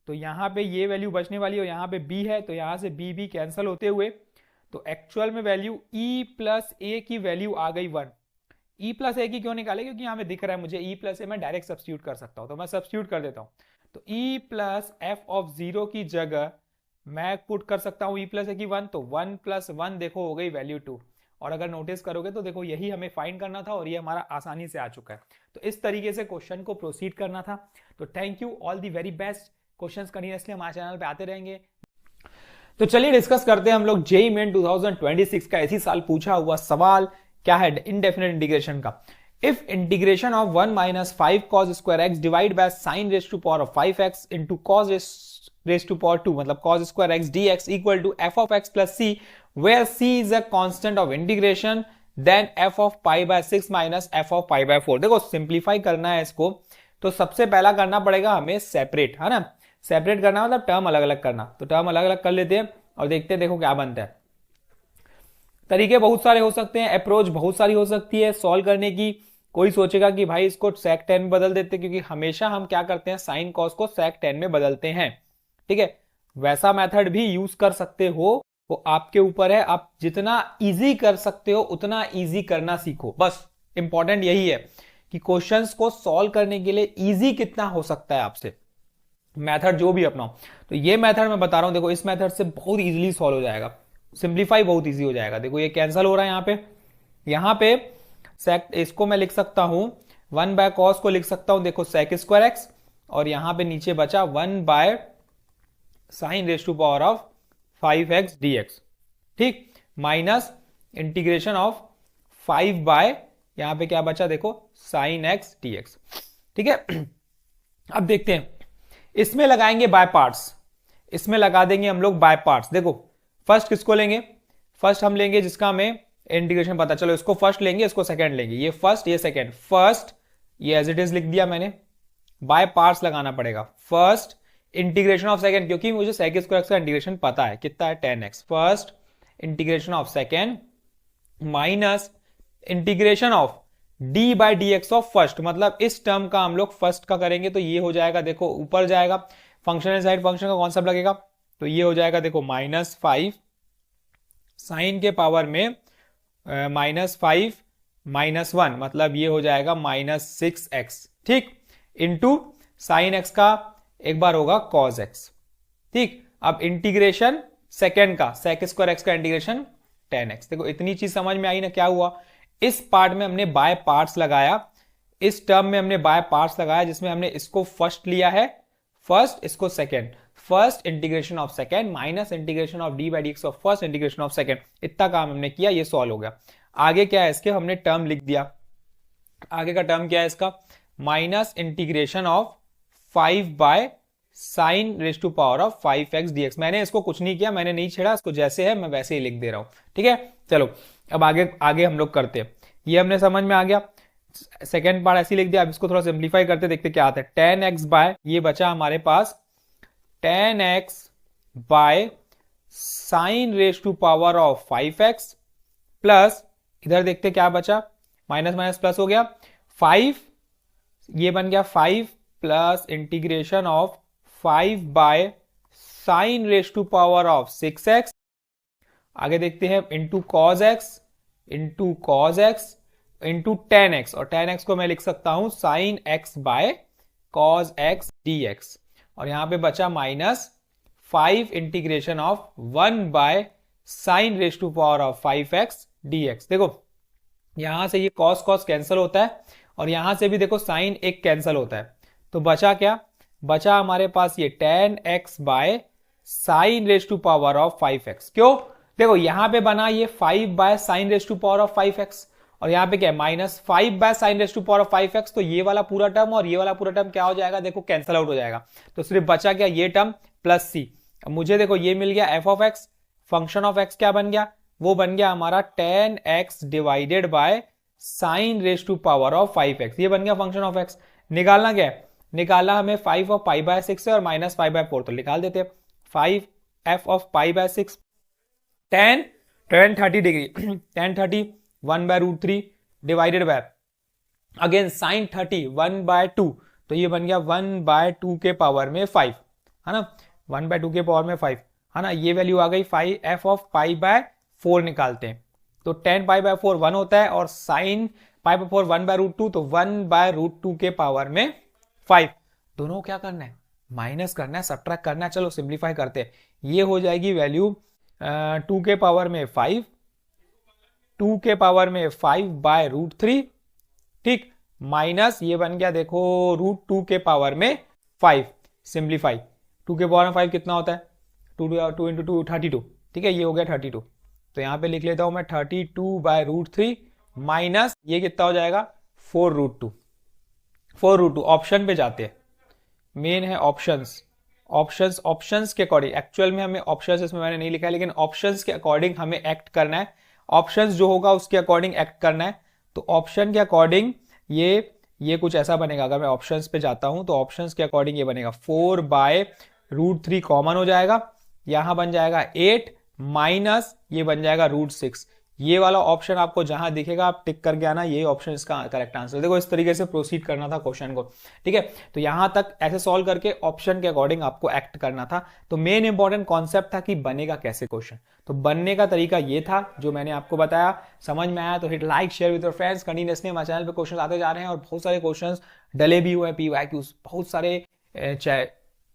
तो यहां पे ये वैल्यू बचने वाली है और यहां पे b है, तो यहां से b कैंसिल होते हुए, तो एक्चुअल में वैल्यू e प्लस a की वैल्यू आ गई 1। e प्लस a की क्यों निकाले, क्योंकि यहां पे दिख रहा है मुझे e प्लस a मैं डायरेक्ट सब्स्टिट्यूट कर सकता हूं, तो मैं सब्स्टिट्यूट कर देता हूं। तो e प्लस f(0) की जगह मैं पुट कर सकता हूँ e प्लस ए की 1, तो 1 प्लस 1 देखो हो गई वैल्यू 2। और अगर नोटिस करोगे तो देखो यही हमें फाइंड करना था और ये हमारा आसानी से आ चुका है। तो इस तरीके से क्वेश्चन को प्रोसीड करना था। तो thank you, all the very best. Questions continuously हमारे चैनल पे आते रहेंगे। तो चलिए डिस्कस करते हैं हम लोग जेईई मेन 2026 का इसी साल पूछा हुआ सवाल क्या है इंडेफिनिट इंटीग्रेशन का। If integration of 1 minus 5 cos square x divide by sine raise to power of 5x into cos raise to power 2 मतलब cos square x dx equal to f of x plus c where c is a constant of integration then f of pi by 6 minus f of pi by 4। देखो simplify करना है इसको, तो सबसे पहला करना पड़ेगा हमें सेपरेट, है ना। सेपरेट करना मतलब टर्म अलग अलग करना। तो टर्म अलग अलग कर लेते हैं और देखते हैं देखो क्या बनता है। तरीके बहुत सारे हो सकते हैं, अप्रोच बहुत सारी हो सकती है सॉल्व करने की। कोई सोचेगा कि भाई इसको sec 10 में बदल देते, क्योंकि हमेशा हम क्या करते हैं साइन कॉस को sec 10 में बदलते हैं, ठीक है। वैसा मेथड भी यूज कर सकते हो, वो आपके ऊपर है। आप जितना इजी कर सकते हो उतना इजी करना सीखो। बस इंपॉर्टेंट यही है कि क्वेश्चंस को सॉल्व करने के लिए इजी कितना हो सकता है आपसे, मेथड जो भी अपनाओ। तो ये मेथड मैं बता रहा हूं, देखो इस मेथड से बहुत इजीली सॉल्व हो जाएगा, सिंप्लीफाई बहुत इजी हो जाएगा। देखो ये कैंसिल हो रहा है यहां पे सेक, इसको मैं लिख सकता हूं 1 बाय कॉस को लिख सकता हूं देखो सेक स्क्वायर एक्स, और यहां पे नीचे बचा 1 by sine raise to power of 5x dx, ठीक, माइनस इंटीग्रेशन ऑफ 5 बाय यहां पे क्या बचा देखो साइन x dx, ठीक है। अब देखते हैं, इसमें लगाएंगे बाय पार्ट्स, इसमें लगा देंगे हम लोग बाय पार्ट्स। देखो फर्स्ट किसको लेंगे, फर्स्ट हम लेंगे जिसका हमें इंटीग्रेशन पता, चलो इसको फर्स्ट लेंगे, इसको सेकंड लेंगे। ये फर्स्ट ये सेकंड, फर्स्ट ये एज इट इज लिख दिया मैंने, बाय पार्ट्स लगाना पड़ेगा। फर्स्ट इंटीग्रेशन ऑफ सेकंड, क्योंकि मुझे सेक स्क्वायर एक्स का इंटीग्रेशन पता है कितना है 10x। First integration of second minus integration of D by D x of first, मतलब इस टर्म का हम लोग फर्स्ट का करेंगे तो ये हो जाएगा देखो ऊपर जाएगा, फंक्शन साइड फंक्शन का कॉन्सेप्ट लगेगा, तो ये हो जाएगा देखो -5 साइन के पावर में -5 -1, मतलब ये हो जाएगा -6x, ठीक, इंटू साइन एक्स का एक बार होगा cos x, ठीक। अब इंटीग्रेशन सेकेंड का सेक स्क्वायर एक्स का इंटीग्रेशन 10x। देखो इतनी चीज समझ में आई ना, क्या हुआ इस पार्ट में हमने बाय पार्ट्स लगाया, इस टर्म में हमने बाय पार्ट्स लगाया, जिसमें हमने इसको फर्स्ट लिया है फर्स्ट, इसको second, first integration of second minus integration of D by D x of first integration of second. इतना काम हमने किया, ये सॉल्व हो गया। आगे क्या है इसके, हमने टर्म लिख दिया। आगे का टर्म क्या है इसका, minus integration of 5 by sine raise to power of 5x dx। मैंने इसको कुछ नहीं किया, मैंने नहीं छेड़ा, इसको जैसे है मैं वैसे ही लिख दे रहा हूं, ठीक है। चलो अब आगे हम लोग करते हैं, ये हमने समझ में आ गया। सेकेंड पार्ट ऐसे लिख दिया, अब इसको थोड़ा सिंप्लीफाई करते देखते क्या आता है। 10x बाय ये बचा हमारे पास 10x by sine raise to power of 5x plus इधर देखते क्या बचा, माइनस माइनस प्लस हो गया 5, ये बन गया 5 plus integration of 5 by sine raise to power of 6x। आगे देखते हैं into cos x into 10x, और 10x को मैं लिख सकता हूं sine x by cos x dx, और यहां पे बचा -5 integration of 1 by sine raise to power of 5x dx। देखो यहां से ये कॉस कॉस कैंसिल होता है और यहां से भी देखो साइन एक कैंसिल होता है, तो बचा क्या, बचा हमारे पास ये 10x by sine raise to power of 5x। क्यों, देखो यहां पे बना ये 5 by sine raise to power of 5x, और यहां पे क्या है -5 by sine raise to power of 5x, तो ये वाला पूरा टर्म और ये वाला पूरा टर्म क्या हो जाएगा, देखो कैंसिल आउट हो जाएगा, तो सिर्फ बचा क्या ये टर्म प्लस c। अब मुझे देखो ये मिल गया f of x, function of x क्या बन गया, वो बन गया हमारा 10x divided by sine raise to power of 5x, ये बन गया फंक्शन ऑफ x। निकालना क्या है, निकालना हमें 5 ऑफ पाई बाय 6 है और -5 बाय 4, तो निकाल देते हैं 5 f of pi by 6 tan 30 degree tan 30 1 by √3 divided by again sine 30 1 by 2, तो ये बन गया 1 बाय 2 के पावर में 5, है ना, 1 बाय 2 के पावर में 5, है ना। ये वैल्यू आ गई 5 f ऑफ पाई बाय 4 निकालते हैं, तो tan पाई बाय 4 1 होता है और साइन पाई बाय 4 1 बाय √2, तो 1 बाय √2 के पावर में 5। दोनों क्या करना है, माइनस करना है, सब्ट्रैक्ट करना है। चलो सिंप्लीफाई करते हैं, ये हो जाएगी वैल्यू 2 के पावर में 5, 2 के पावर में 5 बाय रूट 3, ठीक, माइनस ये बन गया देखो रूट 2 के पावर में 5, सिंप्लीफाई 2 के पावर में 5 कितना होता है 2 इंटू 2 32, ठीक है, ये हो गया 32। तो यहां पे लिख लेता हूं मैं 32 बाय रूट 3 माइनस ये कितना हो जाएगा 4 रूट 2, 4 रूट 2। ऑप्शन पे जाते हैं, मेन है ऑप्शंस, ऑप्शंस के अकॉर्डिंग, एक्चुअल में हमें ऑप्शंस इसमें मैंने नहीं लिखा है, लेकिन ऑप्शंस के अकॉर्डिंग हमें एक्ट करना है, ऑप्शंस जो होगा उसके अकॉर्डिंग एक्ट करना है। तो ऑप्शन के अकॉर्डिंग ये कुछ ऐसा बनेगा, अगर मैं ऑप्शंस पे जाता हूं तो ऑप्शंस के अकॉर्डिंग ये बनेगा 4 बाय रूट 3 कॉमन हो जाएगा, यहां बन जाएगा 8 माइनस ये बन जाएगा रूट 6। ये वाला ऑप्शन आपको जहां दिखेगा आप टिक करके आना, ये ऑप्शन इसका करेक्ट आंसर। देखो इस तरीके से प्रोसीड करना था क्वेश्चन को, ठीक है। तो यहां तक ऐसे सॉल्व करके ऑप्शन के अकॉर्डिंग आपको एक्ट करना था। तो मेन इंपॉर्टेंट कॉन्सेप्ट था कि बनेगा कैसे क्वेश्चन। तो बनने का तरीका ये था जो मैंने आपको बताया। समझ में आया तो hit like, share with your friends. Continuously हमारे चैनल पे क्वेश्चन आते जा रहे हैं और बहुत सारे क्वेश्चन डले भी हुए हैं, PYQs बहुत सारे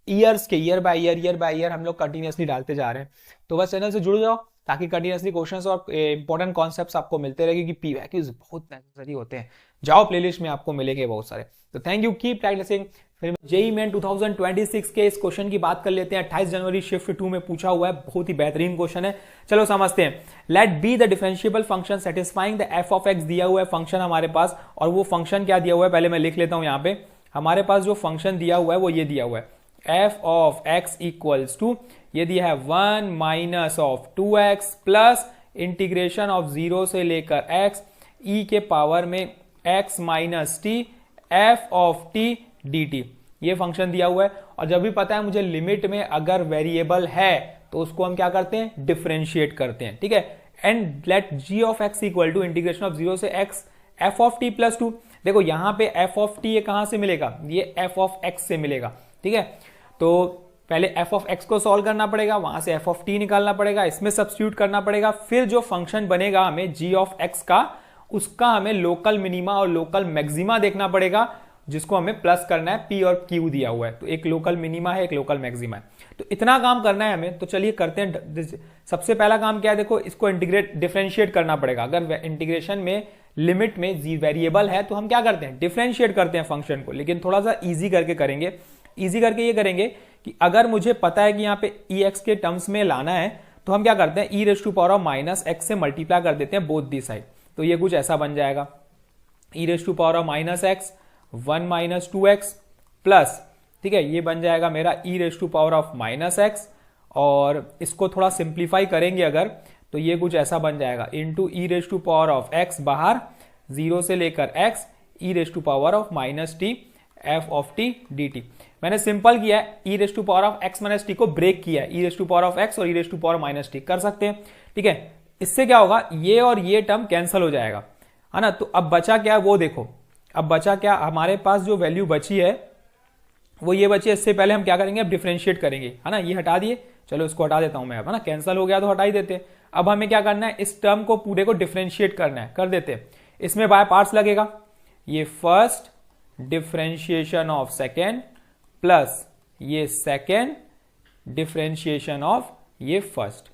ईयर्स के, ईयर बाय ईयर हम लोग कंटिन्यूअसली डालते जा रहे हैं। तो बस चैनल से जुड़ जाओ ताकि कंटिन्यूअसली क्वेश्चंस और इंपॉर्टेंट कॉन्सेप्ट्स आपको मिलते रहेंगे, कि PYQs बहुत नेसेसरी होते हैं। जाओ प्लेलिस्ट में आपको मिलेंगे बहुत सारे। तो थैंक यू, कीप प्रैक्टिसिंग। फिर जेईई मेन 2026 के इस क्वेश्चन की बात कर लेते हैं। 28 जनवरी शिफ्ट 2 में पूछा हुआ है, बहुत ही बेहतरीन क्वेश्चन है। चलो समझते हैं। Let be the differentiable function satisfying the f of x। दिया हुआ है फंक्शन हमारे पास, और वो फंक्शन क्या दिया हुआ है पहले मैं लिख लेता हूं। यहाँ पे हमारे पास जो फंक्शन दिया हुआ है वो ये दिया हुआ है, f of x equals to, ये दिया है 1 minus of 2x plus integration of 0 से लेकर x e के पावर में x minus t f of t dt। ये फंक्शन दिया हुआ है। और जब भी पता है मुझे लिमिट में अगर वेरिएबल है तो उसको हम क्या करते हैं, डिफरेंशिएट करते हैं, ठीक है। And let g of x equal to integration of 0 से x f of t plus 2। देखो यहां पे f ऑफ t ये कहां से मिलेगा, ये f ऑफ x से मिलेगा, ठीक है। तो पहले f ऑफ x को सॉल्व करना पड़ेगा, वहां से f ऑफ t निकालना पड़ेगा, इसमें सब्स्टिट्यूट करना पड़ेगा। फिर जो फंक्शन बनेगा हमें g ऑफ x का, उसका हमें लोकल मिनिमा और लोकल मैक्सिमा देखना पड़ेगा, जिसको हमें प्लस करना है। p और q दिया हुआ है, तो एक लोकल मिनिमा है, एक लोकल मैक्सिमा है। तो इतना काम करना है हमें। तो चलिए करते हैं। सबसे पहला काम क्या है, देखो इसको इंटीग्रेट, डिफरेंशिएट करना पड़ेगा। अगर इंटीग्रेशन में लिमिट में वेरिएबल है तो हम क्या करते हैं, डिफरेंशिएट करते हैं फंक्शन को। लेकिन थोड़ा सा ईजी करके करेंगे। ईजी करके ये करेंगे कि अगर मुझे पता है कि यहाँ पे ex के टर्म्स में लाना है तो हम क्या करते हैं, e raise to power of minus x से मल्टीप्लाई कर देते हैं बोथ दी साइड। तो ये कुछ ऐसा बन जाएगा, e raise to power of minus x 1 minus 2x plus, ठीक है, ये बन जाएगा मेरा e raise to power of minus x। और इसको थोड़ा सिंप्लीफाई करेंगे अगर, तो ये कुछ ऐसा बन जाएगा into e raise to power of x बाहर 0 से लेकर x e raise to power of minus t f of t dt। मैंने सिंपल किया है, e raise to power of x minus t को ब्रेक किया है, e raise to power of x और e raise to power minus t कर सकते हैं, ठीक है। इससे क्या होगा, ये और ये टर्म कैंसिल हो जाएगा, है ना। तो अब बचा क्या है वो देखो, अब बचा क्या, हमारे पास जो वैल्यू बची है वो ये बची है। इससे पहले हम क्या करेंगे, अब डिफरेंशिएट करेंगे, है ना। ये हटा दिए, चलो इसको हटा देता हूं मैं अब, है ना, कैंसिल हो गया तो हटा ही देते हैं। अब हमें क्या करना है, इस टर्म को पूरे को डिफरेंशिएट करना है, कर देते हैं। इसमें बाय पार्ट्स लगेगा, ये first differentiation of second plus ये सेकेंड डिफरेंशिएशन ऑफ ये फर्स्ट,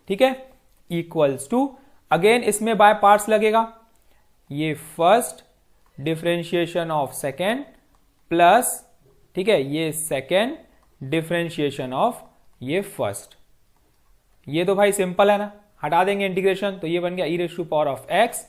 ठीक है, इक्वल्स टू, अगेन इसमें बाय पार्ट्स लगेगा, ये first differentiation of second plus, ठीक है, ये सेकेंड डिफरेंशिएशन ऑफ ये फर्स्ट। ये तो भाई सिंपल है ना, हटा देंगे इंटीग्रेशन, तो ये बन गया e raise to power of x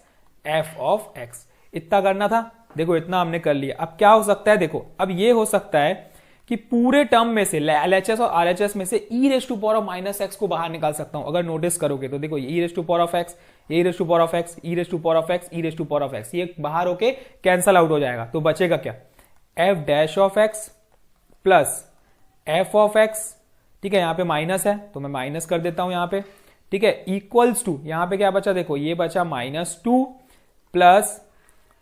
f of x। इतना करना था, देखो इतना हमने कर लिया। अब क्या हो सकता है, देखो अब ये हो सकता है कि पूरे टर्म में से LHS और RHS में से e raise to power of minus x को बाहर निकाल सकता हूं। अगर नोटिस करोगे तो देखो e raise to power of x, e raise to power of x, e raise to power of x, e raise to power of x, ये बाहर होके कैंसल आउट हो जाएगा। तो बचेगा क्या, f dash of x plus f of x, ठीक है, यहां पे माइनस है तो मैं माइनस कर देता हूं यहां पे, ठीक है, इक्वल्स टू, यहां पे क्या बचा, देखो ये बचा -2 plus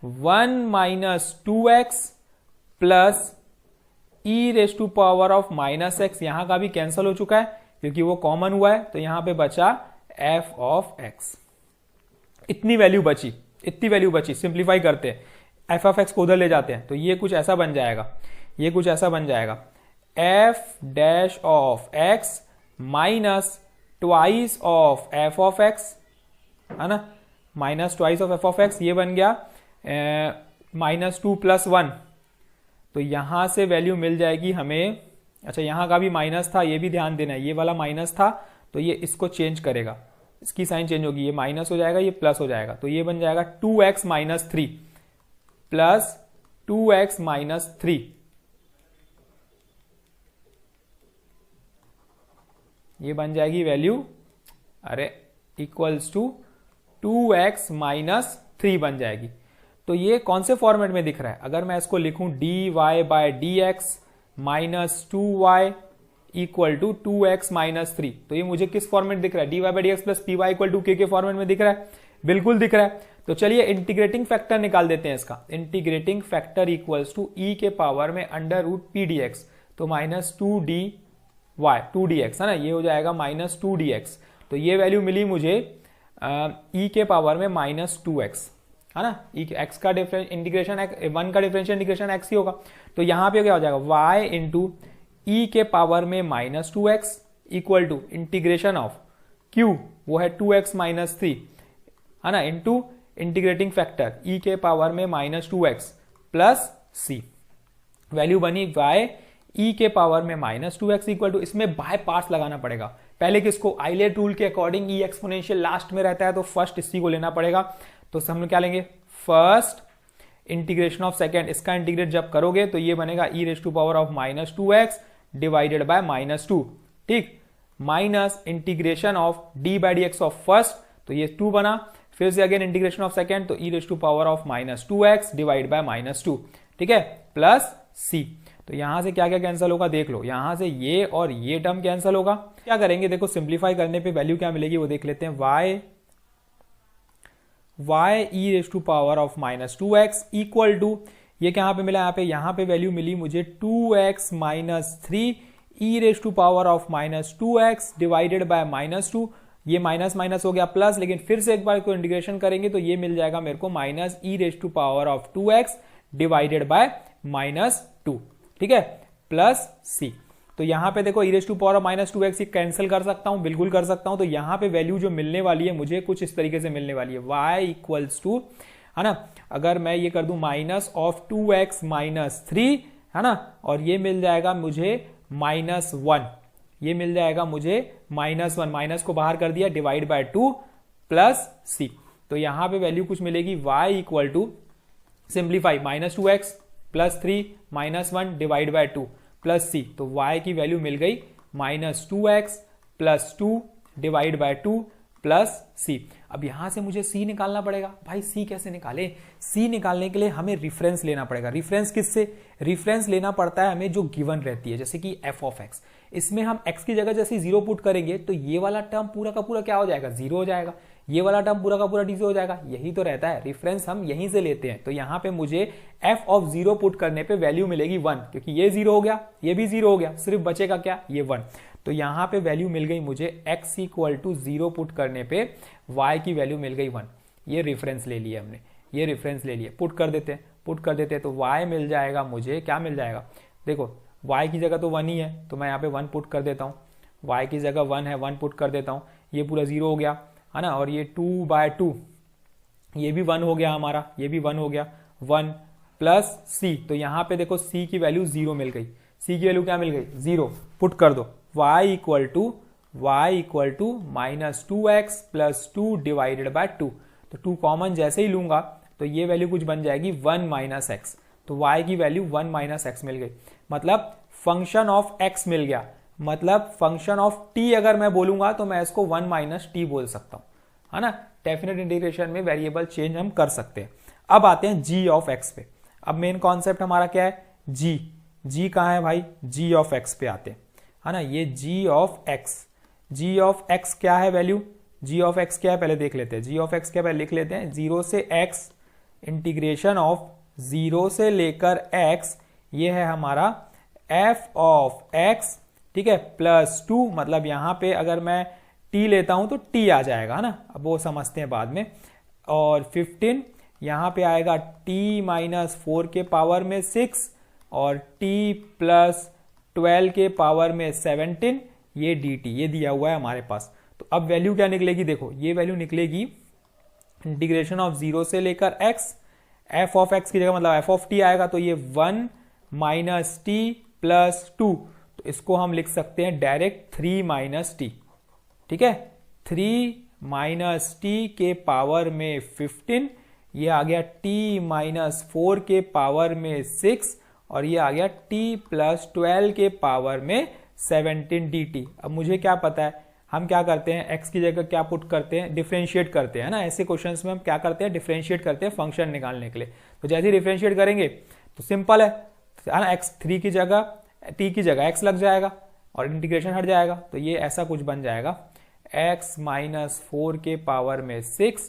1 minus 2x plus e raise to power of minus x। यहां का भी कैंसिल हो चुका है क्योंकि वो कॉमन हुआ है, तो यहां पे बचा f ऑफ x। इतनी वैल्यू बची, इतनी वैल्यू बची। सिंप्लीफाई करते हैं, f ऑफ x को उधर ले जाते हैं, तो ये कुछ ऐसा बन जाएगा, ये कुछ ऐसा बन जाएगा, f dash of x minus twice of F of x, है ना, minus twice of F of x, ये बन गया -2 + 1। तो यहां से वैल्यू मिल जाएगी हमें, अच्छा यहां का भी माइनस था, ये भी ध्यान देना है, ये वाला माइनस था तो ये इसको चेंज करेगा, इसकी साइन चेंज होगी, ये माइनस हो जाएगा, ये प्लस हो जाएगा, तो ये बन जाएगा 2x - 3 प्लस 2x - 3, ये बन जाएगी वैल्यू, अरे इक्वल्स टू 2x - 3 बन जाएगी। तो ये कौन से फॉर्मेट में दिख रहा है? अगर मैं इसको लिखूं dy/dx - 2y = 2x - 3, तो ये मुझे किस फॉर्मेट दिख रहा है? dy/dx + py = k के फॉर्मेट में दिख रहा है, बिल्कुल दिख रहा है। तो चलिए इंटीग्रेटिंग फैक्टर निकाल देते हैं इसका। Integrating factor equals to e के पावर में √p/dx, तो -2dx है ना, ये हो जाएगा -2dx। तो ये वैल्यू मिली मुझे e के पावर में -2x, है ना, x का इंटीग्रेशन 1 का डिफरेंशियल इंटीग्रेशन x ही होगा। तो यहां पे क्या हो जाएगा, y × e के पावर में -2x equal to integration of q, वो है 2x - 3, है ना, इंटू इंटीग्रेटिंग फैक्टर e के पावर में -2x प्लस c। वैल्यू बनी y e के पावर में -2x इक्वल टू, इसमें बाय पार्ट्स लगाना पड़ेगा। पहले किसको? आइलेट रूल के अकॉर्डिंग e एक्सपोनेंशियल लास्ट में रहता है, तो फर्स्ट इसी को लेना पड़ेगा। तो हम क्या लेंगे? फर्स्ट इंटीग्रेशन ऑफ सेकेंड, इसका इंटीग्रेट जब करोगे तो ये बनेगा e⁻⁻2x डिवाइडेड बाय -2, ठीक, minus integration of d/dx of first, तो ये 2 बना, फिर से अगेन इंटीग्रेशन ऑफ सेकेंड, तो e⁻⁻2x डिवाइड बाय -2, ठीक है, प्लस c। तो यहां से क्या क्या कैंसिल होगा देख लो, यहां से ये और ये टर्म कैंसिल होगा। क्या करेंगे देखो, सिंप्लीफाई करने पे वैल्यू क्या मिलेगी वो देख लेते हैं। y e⁻⁻2x इक्वल टू, ये कहां पे मिला? यहां पे वैल्यू मिली मुझे 2x - 3 e⁻⁻2x डिवाइडेड बाय -2, ये माइनस माइनस हो गया प्लस, लेकिन फिर से एक बार को इंटीग्रेशन करेंगे तो ये मिल जाएगा मेरे को -e⁻2x डिवाइडेड बाय -2, ठीक है, प्लस c। तो यहां पे देखो e⁻⁻2x कैंसिल कर सकता हूं, बिल्कुल कर सकता हूं। तो यहां पे वैल्यू जो मिलने वाली है मुझे कुछ इस तरीके से मिलने वाली है, y = है ना, अगर मैं ये कर दूं -2x - 3, है ना, और ये मिल जाएगा मुझे -1, ये मिल जाएगा मुझे -1, माइनस को बाहर कर दिया, डिवाइड बाय 2 प्लस c। तो यहां पे वैल्यू कुछ मिलेगी, y = simplify -2x + 3 -1 divide by 2 plus c। तो y की वैल्यू मिल गई -2x + 2 divide by 2 plus c। अब यहां से मुझे c निकालना पड़ेगा। भाई c कैसे निकाले? c निकालने के लिए हमें रेफरेंस लेना पड़ेगा। रेफरेंस किससे? रेफरेंस लेना पड़ता है हमें जो गिवन रहती है, जैसे कि f ऑफ x। इसमें हम x की जगह जैसे 0 पुट करेंगे तो ये वाला टर्म पूरा का पूरा क्या हो जाएगा? 0 हो जाएगा। ये वाला टर्म पूरा का पूरा d से हो जाएगा। यही तो रहता है, रेफरेंस हम यहीं से लेते हैं। तो यहाँ पे मुझे f ऑफ 0 पुट करने पे वैल्यू मिलेगी 1, क्योंकि ये 0 हो गया, ये भी 0 हो गया, सिर्फ बचेगा क्या? ये 1। तो यहाँ पे वैल्यू मिल गई मुझे x = 0 पुट करने पे y की वैल्यू मिल गई 1। ये रेफरेंस ले लिया हमने, ये रेफरेंस ले लिया, पुट कर देते हैं तो y मिल जाएगा मुझे, क्या मिल जाएगा? देखो y की जगह तो 1 ही है, तो मैं यहाँ पे 1 पुट कर देता हूँ। y की जगह 1 है, 1 पुट कर देता हूँ, ये पूरा 0 हो गया, है ना, और ये 2/2, ये भी 1 हो गया हमारा, ये भी 1 हो गया, 1 प्लस c। तो यहाँ पे देखो c की वैल्यू 0 मिल गई। c की वैल्यू क्या मिल गई? 0। पुट कर दो, y = -2x + 2 डिवाइडेड बाय 2। तो 2 कॉमन जैसे ही लूंगा तो ये वैल्यू कुछ बन जाएगी 1 - x। तो y की वैल्यू 1 - x मिल गई, मतलब फंक्शन ऑफ x मिल गया। मतलब फंक्शन ऑफ t अगर मैं बोलूंगा तो मैं इसको 1 - t बोल सकता हूं, है ना। डेफिनेट इंटीग्रेशन में वेरिएबल चेंज हम कर सकते हैं। अब आते हैं g ऑफ x पे। अब मेन कॉन्सेप्ट हमारा क्या है? g कहां है भाई? g ऑफ x पे आते हैं, है ना। ये g ऑफ x क्या है वैल्यू? g ऑफ x क्या है पहले देख लेते हैं। g ऑफ x क्या पहले लिख लेते हैं, 0 से x इंटीग्रेशन ऑफ 0 से लेकर x, ये है हमारा f ऑफ x, ठीक है, +2। मतलब यहां पे अगर मैं t लेता हूं तो t आ जाएगा, है ना, अब वो समझते हैं बाद में। और 15 यहां पे आएगा t - 4 के पावर में 6 और t + 12 के पावर में 17, ये dt, ये दिया हुआ है हमारे पास। तो अब वैल्यू क्या निकलेगी, देखो ये वैल्यू निकलेगी इंटीग्रेशन ऑफ 0 से लेकर x, f ऑफ x की जगह मतलब f ऑफ t आएगा, तो ये 1 माइनस टी प्लस 2, तो इसको हम लिख सकते हैं डायरेक्ट 3 माइनस टी। ठीक है, 3 माइनस टी के पावर में 15, ये आ गया t माइनस 4 के पावर में 6, और ये आ गया t प्लस 12 के पावर में 17 dt। अब मुझे क्या पता है, हम क्या करते हैं, x की जगह क्या पुट करते हैं, डिफरेंशिएट करते हैं ना। ऐसे क्वेश्चंस में हम क्या करते हैं, डिफरेंशिएट करते हैं फंक्शन निकालने के लिए। तो जैसे ही डिफरेंशिएट करेंगे तो सिंपल है ना, x 3 की जगह t की जगह x लग जाएगा और इंटीग्रेशन हट जाएगा। तो ये ऐसा कुछ बन जाएगा x माइनस 4 के पावर में 6,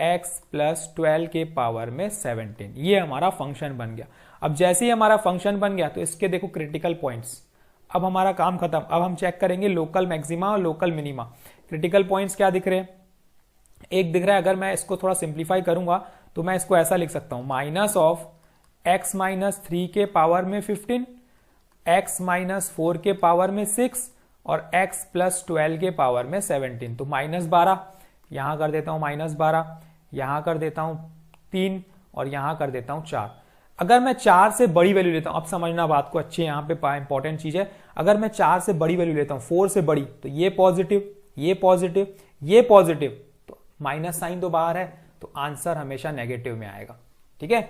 x प्लस 12 के पावर में 17, ये हमारा फंक्शन बन गया। अब जैसे ही हमारा फंक्शन बन गया तो इसके देखो क्रिटिकल पॉइंट्स, अब हमारा काम खत्म। अब हम चेक करेंगे लोकल मैक्सिमा और लोकल मिनिमा। क्रिटिकल पॉइंट्स क्या दिख रहे हैं, एक दिख रहा है, अगर मैं इसको थोड़ा सिंप्लीफाई करूंगा तो मैं इसको ऐसा लिख सकता हूं, माइनस ऑफ x माइनस 3 के पावर में 15, x माइनस 4 के पावर में 6 और x प्लस 12 के पावर में 17। तो माइनस 12 यहां कर देता हूं, माइनस 12 यहां कर देता हूं 3 और यहां कर देता हूं 4। अगर मैं 4 से बड़ी वैल्यू लेता हूं, अब समझना बात को अच्छी, यहां पे इंपॉर्टेंट चीज है, अगर मैं 4 से बड़ी वैल्यू लेता हूं, 4 से बड़ी, तो ये पॉजिटिव, ये पॉजिटिव, ये पॉजिटिव, तो माइनस साइन तो बाहर है, तो आंसर हमेशा नेगेटिव में आएगा। ठीक है,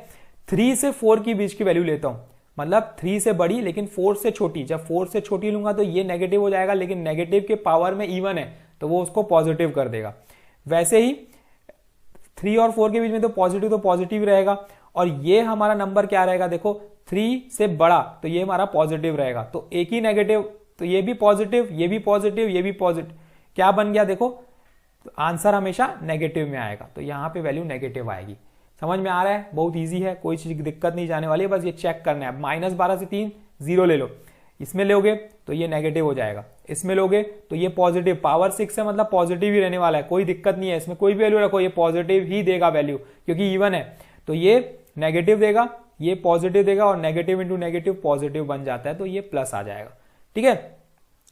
3 से 4 के बीच की वैल्यू लेता हूं, मतलब 3 से बड़ी लेकिन 4 से छोटी, जब 4 से छोटी लूंगा तो ये नेगेटिव हो जाएगा, लेकिन नेगेटिव के पावर में इवन है तो वो उसको पॉजिटिव कर देगा। वैसे ही 3 और 4 के बीच में तो पॉजिटिव रहेगा, और ये हमारा नंबर क्या रहेगा, देखो 3 से बड़ा तो ये हमारा पॉजिटिव रहेगा, तो एक ही नेगेटिव, तो ये भी पॉजिटिव, ये भी पॉजिटिव, ये भी पॉजिटिव, क्या बन गया देखो, तो आंसर हमेशा नेगेटिव में आएगा। तो यहां पे वैल्यू नेगेटिव आएगी। समझ में आ रहा है, बहुत इजी है, कोई चीज की दिक्कत नहीं जाने वाली है, बस ये चेक करना है। माइनस 12 से 3 0 ले लो, इसमें लोगे तो ये नेगेटिव हो जाएगा, इसमें लोगे तो ये पॉजिटिव, पावर 6 है मतलब पॉजिटिव ही रहने वाला है, कोई दिक्कत नहीं है, इसमें कोई भी वैल्यू रखो ये पॉजिटिव ही देगा वैल्यू, क्योंकि इवन है। तो ये नेगेटिव देगा, ये पॉजिटिव देगा, और नेगेटिव इंटू नेगेटिव पॉजिटिव बन जाता है, तो ये प्लस आ जाएगा। ठीक है,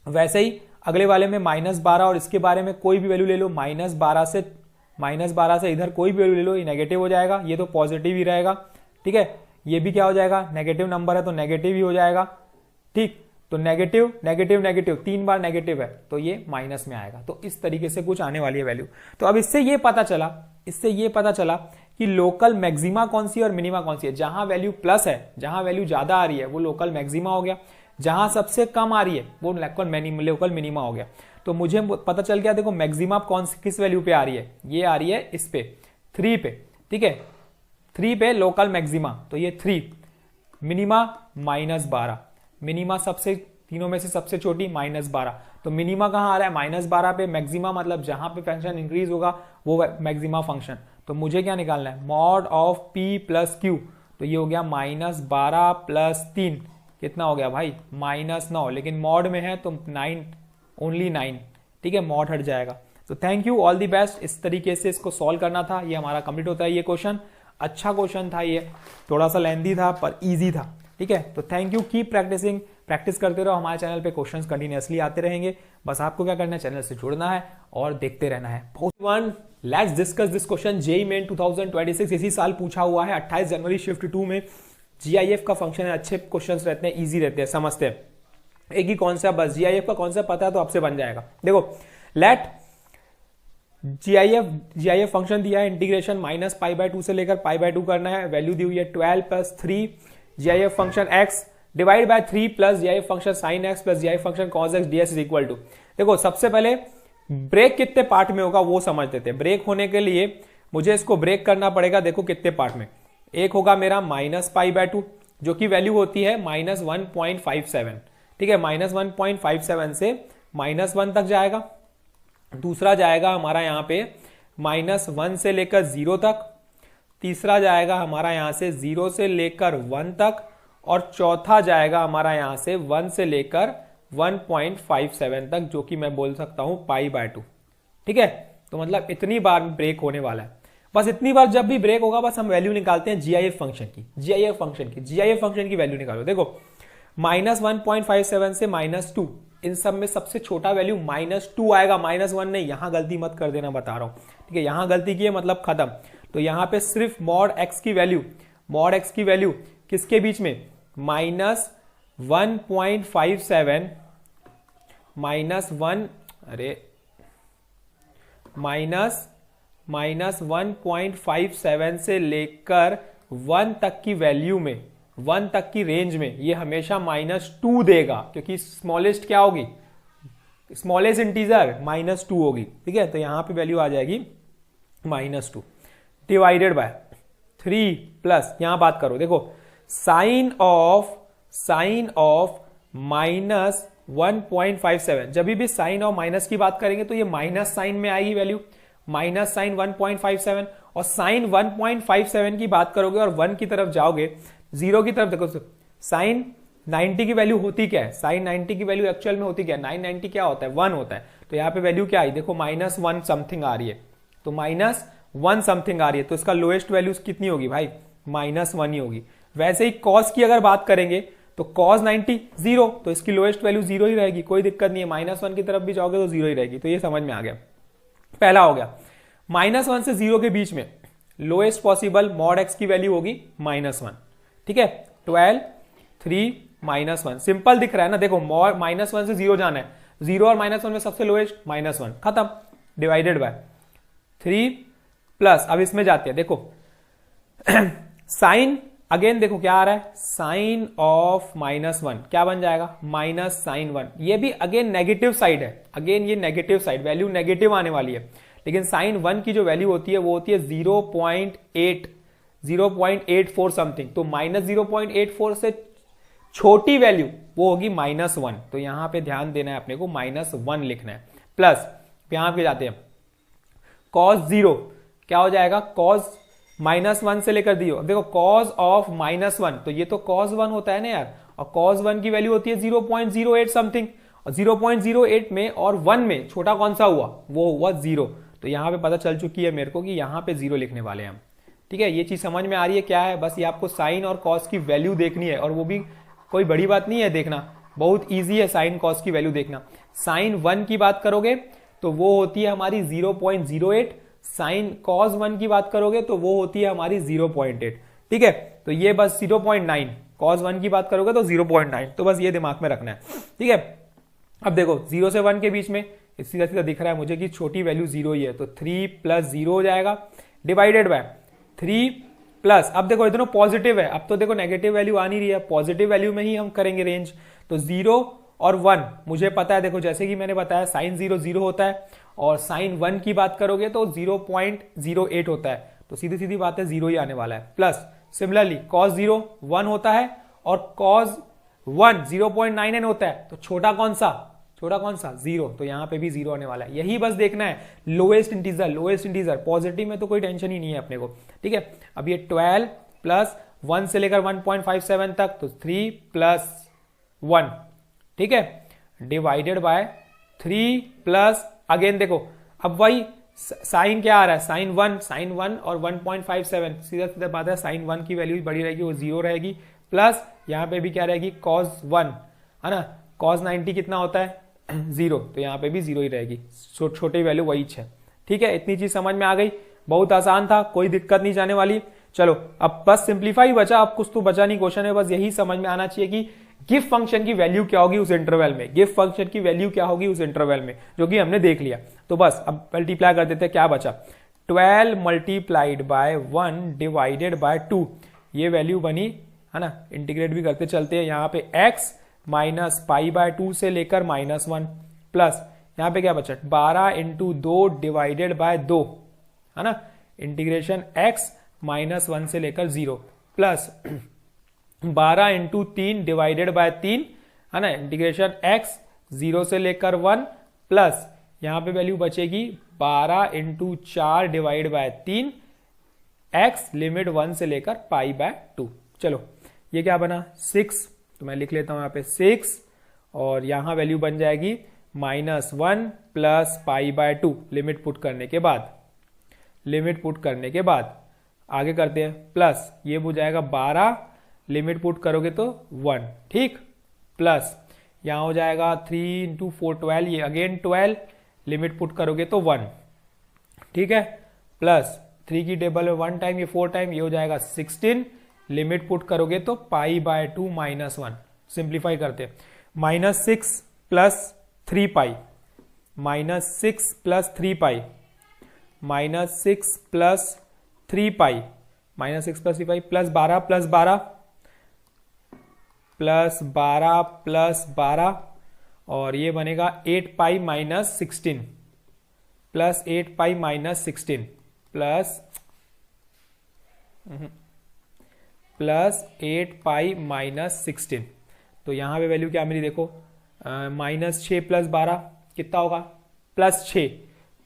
वैसे ही अगले वाले में माइनस 12, और इसके बारे में कोई भी वैल्यू ले लो, माइनस 12 से इधर कोई भी वैल्यू ले लो, ये नेगेटिव हो जाएगा, ये तो पॉजिटिव ही रहेगा। ठीक है, ये भी क्या हो जाएगा, नेगेटिव नंबर है तो नेगेटिव ही हो जाएगा। ठीक, तो नेगेटिव नेगेटिव नेगेटिव 3 बार नेगेटिव है तो ये माइनस में आएगा। तो इस तरीके से कुछ आने वाली है वैल्यू। तो अब इससे ये पता चला कि लोकल मैक्सिमा कौन सी है और मिनिमा कौन सी है। जहां वैल्यू प्लस है, जहां वैल्यू ज्यादा आ रही है वो लोकल मैक्सिमा हो गया, जहां सबसे कम आ रही है वो लोकल मिनिमा हो गया। तो मुझे पता चल गया, देखो मैक्सिमा किस वैल्यू पे आ रही है, ये आ रही है इस पे 3 पे। ठीक है, 3 पे लोकल मैक्सिमा, तो ये 3, मिनिमा -12, मिनिमा सबसे तीनों में से सबसे छोटी -12, तो मिनिमा कहां आ रहा है, -12 पे, मैक्सिमा मतलब जहां पे फंक्शन इंक्रीज होगा वो मैक्सिमा फंक्शन। तो मुझे क्या निकालना है, mod of P plus Q, तो ये हो गया -12 प्लस 3, कितना हो गया भाई, -9, लेकिन मॉड में है तो 9, ओनली 9। ठीक है, मॉड हट जाएगा। तो thank you, all the best. इस तरीके से इसको सॉल्व करना था, ये हमारा कंप्लीट होता है ये क्वेश्चन। अच्छा क्वेश्चन था ये, थोड़ा सा लेंथी था पर इजी था। ठीक है, तो thank you, keep practicing, practice करते रहो। हमारे चैनल पे क्वेश्चंस कंटिन्यूअसली आते रहेंगे, बस आपको क्या करना है, चैनल से जुड़ना है और देखते रहना है। Let's discuss this question, JEE main 2026 इसी साल पूछा हुआ है, 28 जनवरी शिफ्ट 2 में। जीआईएफ का फंक्शन है, अच्छे क्वेश्चंस रहते हैं, इजी रहते हैं, समझते हैं। एक ही कॉन्सेप्ट, बस जीआईएफ का कॉन्सेप्ट पता है तो आपसे बन जाएगा। देखो, लेट जीआईएफ फंक्शन दिया है, इंटीग्रेशन -π/2 से लेकर π/2 करना है, वैल्यू दी हुई है 12 + 3 GIF function x divide by 3 plus GIF function sin x plus GIF function cos x ds is equal to. देखो, सबसे पहले ब्रेक कितने पार्ट में होगा वो समझ लेते हैं। ब्रेक होने के लिए मुझे इसको ब्रेक करना पड़ेगा। देखो कितने पार्ट में, एक होगा मेरा -π/2 जो कि वैल्यू होती है -1.57। ठीक है, -1.57 से -1 तक जाएगा। दूसरा जाएगा हमारा यहाँ पे -1 से लेकर 0 तक। तीसरा जाएगा हमारा यहाँ से 0 से लेकर 1 तक, और चौथा जाएगा हमारा यहाँ से 1 से लेकर 1.57 तक, जो कि मैं बोल सकता हूं π/2। ठीक है, तो मतलब इतनी बार ब्रेक होने वाला है। बस इतनी बार जब भी ब्रेक होगा बस हम वैल्यू निकालते हैं जीआईएफ फंक्शन की। जीआईएफ फंक्शन की वैल्यू निकालो। देखो, -1.57 से -2, इन सब में सबसे छोटा वैल्यू -2 आएगा, -1 नहीं। यहां गलती मत कर देना, बता रहा हूं, ठीक है। यहां गलती की है मतलब खत्म। तो यहां पे सिर्फ मॉड x की वैल्यू किसके बीच में, -1.57 -1.57 से लेकर 1 तक की वैल्यू में, 1 तक की रेंज में ये हमेशा -2 देगा, क्योंकि स्मॉलेस्ट क्या होगी, स्मॉलेस्ट इंटीजर -2 होगी, ठीक है। तो यहां पे वैल्यू आ जाएगी -2 डिवाइडेड बाय 3 प्लस, यहां बात करो देखो, साइन ऑफ -1.57, जब भी साइन और माइनस की बात करेंगे तो ये माइनस साइन में आएगी वैल्यू, माइनस साइन 1.57, और साइन 1.57 की बात करोगे और 1 की तरफ जाओगे, 0 की तरफ, देखो साइन 90 की वैल्यू होती क्या है, साइन 90 की वैल्यू एक्चुअल में होती क्या है, 990 क्या होता है, 1 होता है। तो यहाँ पे वैल्यू क्या आई, देखो -1 समथिंग आ रही है, तो -1 समथिंग आ रही है, तो इसका लोएस्ट वैल्यू कितनी होगी भाई, -1 ही होगी। वैसे ही कॉस की अगर बात करेंगे तो cos 90 0, तो इसकी लोएस्ट वैल्यू 0 ही रहेगी, कोई दिक्कत नहीं है, -1 की तरफ भी जाओगे तो 0 ही रहेगी। तो ये समझ में आ गया, पहला हो गया। -1 से 0 के बीच में लोएस्ट पॉसिबल मॉड x की वैल्यू होगी -1, ठीक है। 12 3 -1 सिंपल दिख रहा है ना, देखो -1 से 0 जाना है, 0 और -1 में सबसे लोएस्ट -1, खत्म, डिवाइडेड बाय 3 प्लस, अब इसमें जाते हैं, देखो साइन अगेन देखो क्या आ रहा है, साइन ऑफ -1 क्या बन जाएगा, -sin1, ये भी अगेन नेगेटिव साइड है, अगेन ये नेगेटिव साइड, वैल्यू नेगेटिव आने वाली है, लेकिन साइन 1 की जो वैल्यू होती है वो होती है 0.84 समथिंग, तो -0.84 से छोटी वैल्यू वो होगी -1, तो यहां पे ध्यान देना है अपने को, -1 लिखना है, प्लस यहां पे जाते हैं cos 0 क्या हो जाएगा, cos -1 से लेकर दियो, देखो cos ऑफ -1, तो ये तो cos 1 होता है ना यार, और cos 1 की वैल्यू होती है 0.08 समथिंग, और 0.08 में और 1 में छोटा कौन सा हुआ, वो हुआ 0, तो यहां पे पता चल चुकी है मेरे को कि यहां पे 0 लिखने वाले हैं हम, ठीक है। ये चीज समझ में आ रही है क्या है, बस ये आपको साइन और कॉस की वैल्यू देखनी है, और वो भी कोई बड़ी बात नहीं है देखना, बहुत ईजी है साइन कॉस की वैल्यू देखना। साइन 1 की बात करोगे तो वो होती है हमारी 0.08, साइन कॉस 1 की बात करोगे तो वो होती है हमारी 0.8, ठीक है। तो ये बस 0.9, कॉस 1 की बात करोगे तो 0.9, तो बस ये दिमाग में रखना है, ठीक है। अब देखो 0 से 1 के बीच में सीधा सीधा दिख रहा है मुझे कि छोटी वैल्यू 0 ही है, तो 3 + 0 हो जाएगा, डिवाइडेड बाय 3 प्लस, अब देखो इतना पॉजिटिव है, अब तो देखो नेगेटिव वैल्यू आ नहीं रही है, पॉजिटिव वैल्यू में ही हम करेंगे रेंज, तो 0 और 1 मुझे पता है, देखो जैसे कि मैंने बताया साइन 0 0 होता है, और साइन 1 की बात करोगे तो 0.08 होता है, तो सीधी सीधी बात है 0 ही आने वाला है, प्लस सिमिलरली cos 0 1 होता है, और cos 1 0.99 होता है, तो छोटा कौन सा 0, तो यहां पे भी 0 आने वाला है। यही बस देखना है, लोएस्ट इंटीजर, पॉजिटिव में तो कोई टेंशन ही नहीं है अपने को, ठीक है। अब ये 12 प्लस 1 से लेकर 1.57 तक, तो 3 + 1, ठीक है, डिवाइडेड बाय 3 प्लस, अगेन देखो अब वही साइन क्या आ रहा है, साइन 1 और 1.57, सीधा सीधा बात है, साइन 1 की वैल्यू बड़ी रहेगी, वो 0 रहेगी, प्लस यहां पे भी क्या रहेगी, cos 1 है ना, cos 90 कितना होता है 0, तो यहां पे भी 0 ही रहेगी, छोटी वैल्यू वही है, ठीक है। इतनी चीज समझ में आ गई, बहुत आसान था, कोई दिक्कत नहीं जाने वाली। चलो अब बस सिंप्लीफाई बचा, अब कुछ तो बचा नहीं क्वेश्चन में, बस यही समझ में आना चाहिए कि गिव फंक्शन की वैल्यू क्या होगी उस इंटरवल में, गिव फंक्शन की वैल्यू क्या होगी उस इंटरवल में, जो कि हमने देख लिया। तो बस अब मल्टीप्लाई कर देते हैं, क्या बचा, 12 × 1 डिवाइडेड बाय 2, ये वैल्यू बनी है ना, इंटीग्रेट भी करते चलते हैं, यहाँ पे x -π/2 से लेकर -1, प्लस यहाँ पे क्या बचा 12 × 2 डिवाइडेड बाय 2 है ना, इंटीग्रेशन x -1 से लेकर 0, प्लस 12 × 3 डिवाइडेड बाय 3 है ना, इंटीग्रेशन x 0 से लेकर 1, प्लस यहां पे वैल्यू बचेगी 12 × 4 डिवाइड बाय 3 x लिमिट 1 से लेकर π/2। चलो ये क्या बना 6, तो मैं लिख लेता हूं यहाँ पे 6, और यहां वैल्यू बन जाएगी -1 प्लस π/2, लिमिट पुट करने के बाद आगे करते हैं, प्लस ये हो जाएगा 12, लिमिट पुट करोगे तो 1, ठीक, प्लस यहाँ हो जाएगा 3 इंटू 4 12, ये अगेन 12, लिमिट पुट करोगे तो 1, ठीक है, प्लस 3 की टेबल में 1 टाइम, ये 4 टाइम, ये हो जाएगा 16, लिमिट पुट करोगे तो पाई बाय 2 माइनस 1, सिंप्लीफाई करते हैं, माइनस 6 प्लस 3 पाई, माइनस 6 प्लस 3 पाई, माइनस 6 प्लस 3 पाई, माइनस 6 प्लस 3 पाई, प्लस 12 प्लस 12 प्लस 12 प्लस 12, और ये बनेगा 8 pi minus 16 plus 8 pi minus 16 plus 8 pi minus 16। तो यहां पे वैल्यू क्या मिली देखो, माइनस 6 प्लस 12 कितना होगा, प्लस 6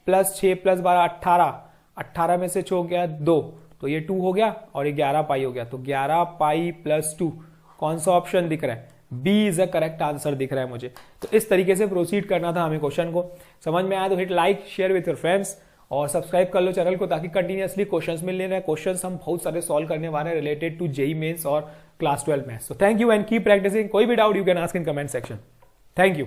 प्लस 6 प्लस 12 18, 18 में से 6 हो गया 2, तो ये 2 हो गया और ये 11 पाई हो गया, तो 11 पाई प्लस 2, कौन सा ऑप्शन दिख रहा है, B is a correct answer दिख रहा है मुझे। तो इस तरीके से प्रोसीड करना था हमें क्वेश्चन को। समझ में आया तो hit like, share with your friends और सब्सक्राइब कर लो चैनल को, ताकि कंटिन्यूअसली क्वेश्चंस मिलने रहे। क्वेश्चंस हम बहुत सारे सॉल्व करने वाले हैं रिलेटेड टू जेईई मेंस और class 12 maths. So thank you and keep practicing. कोई भी doubt you can ask in comment section. Thank you.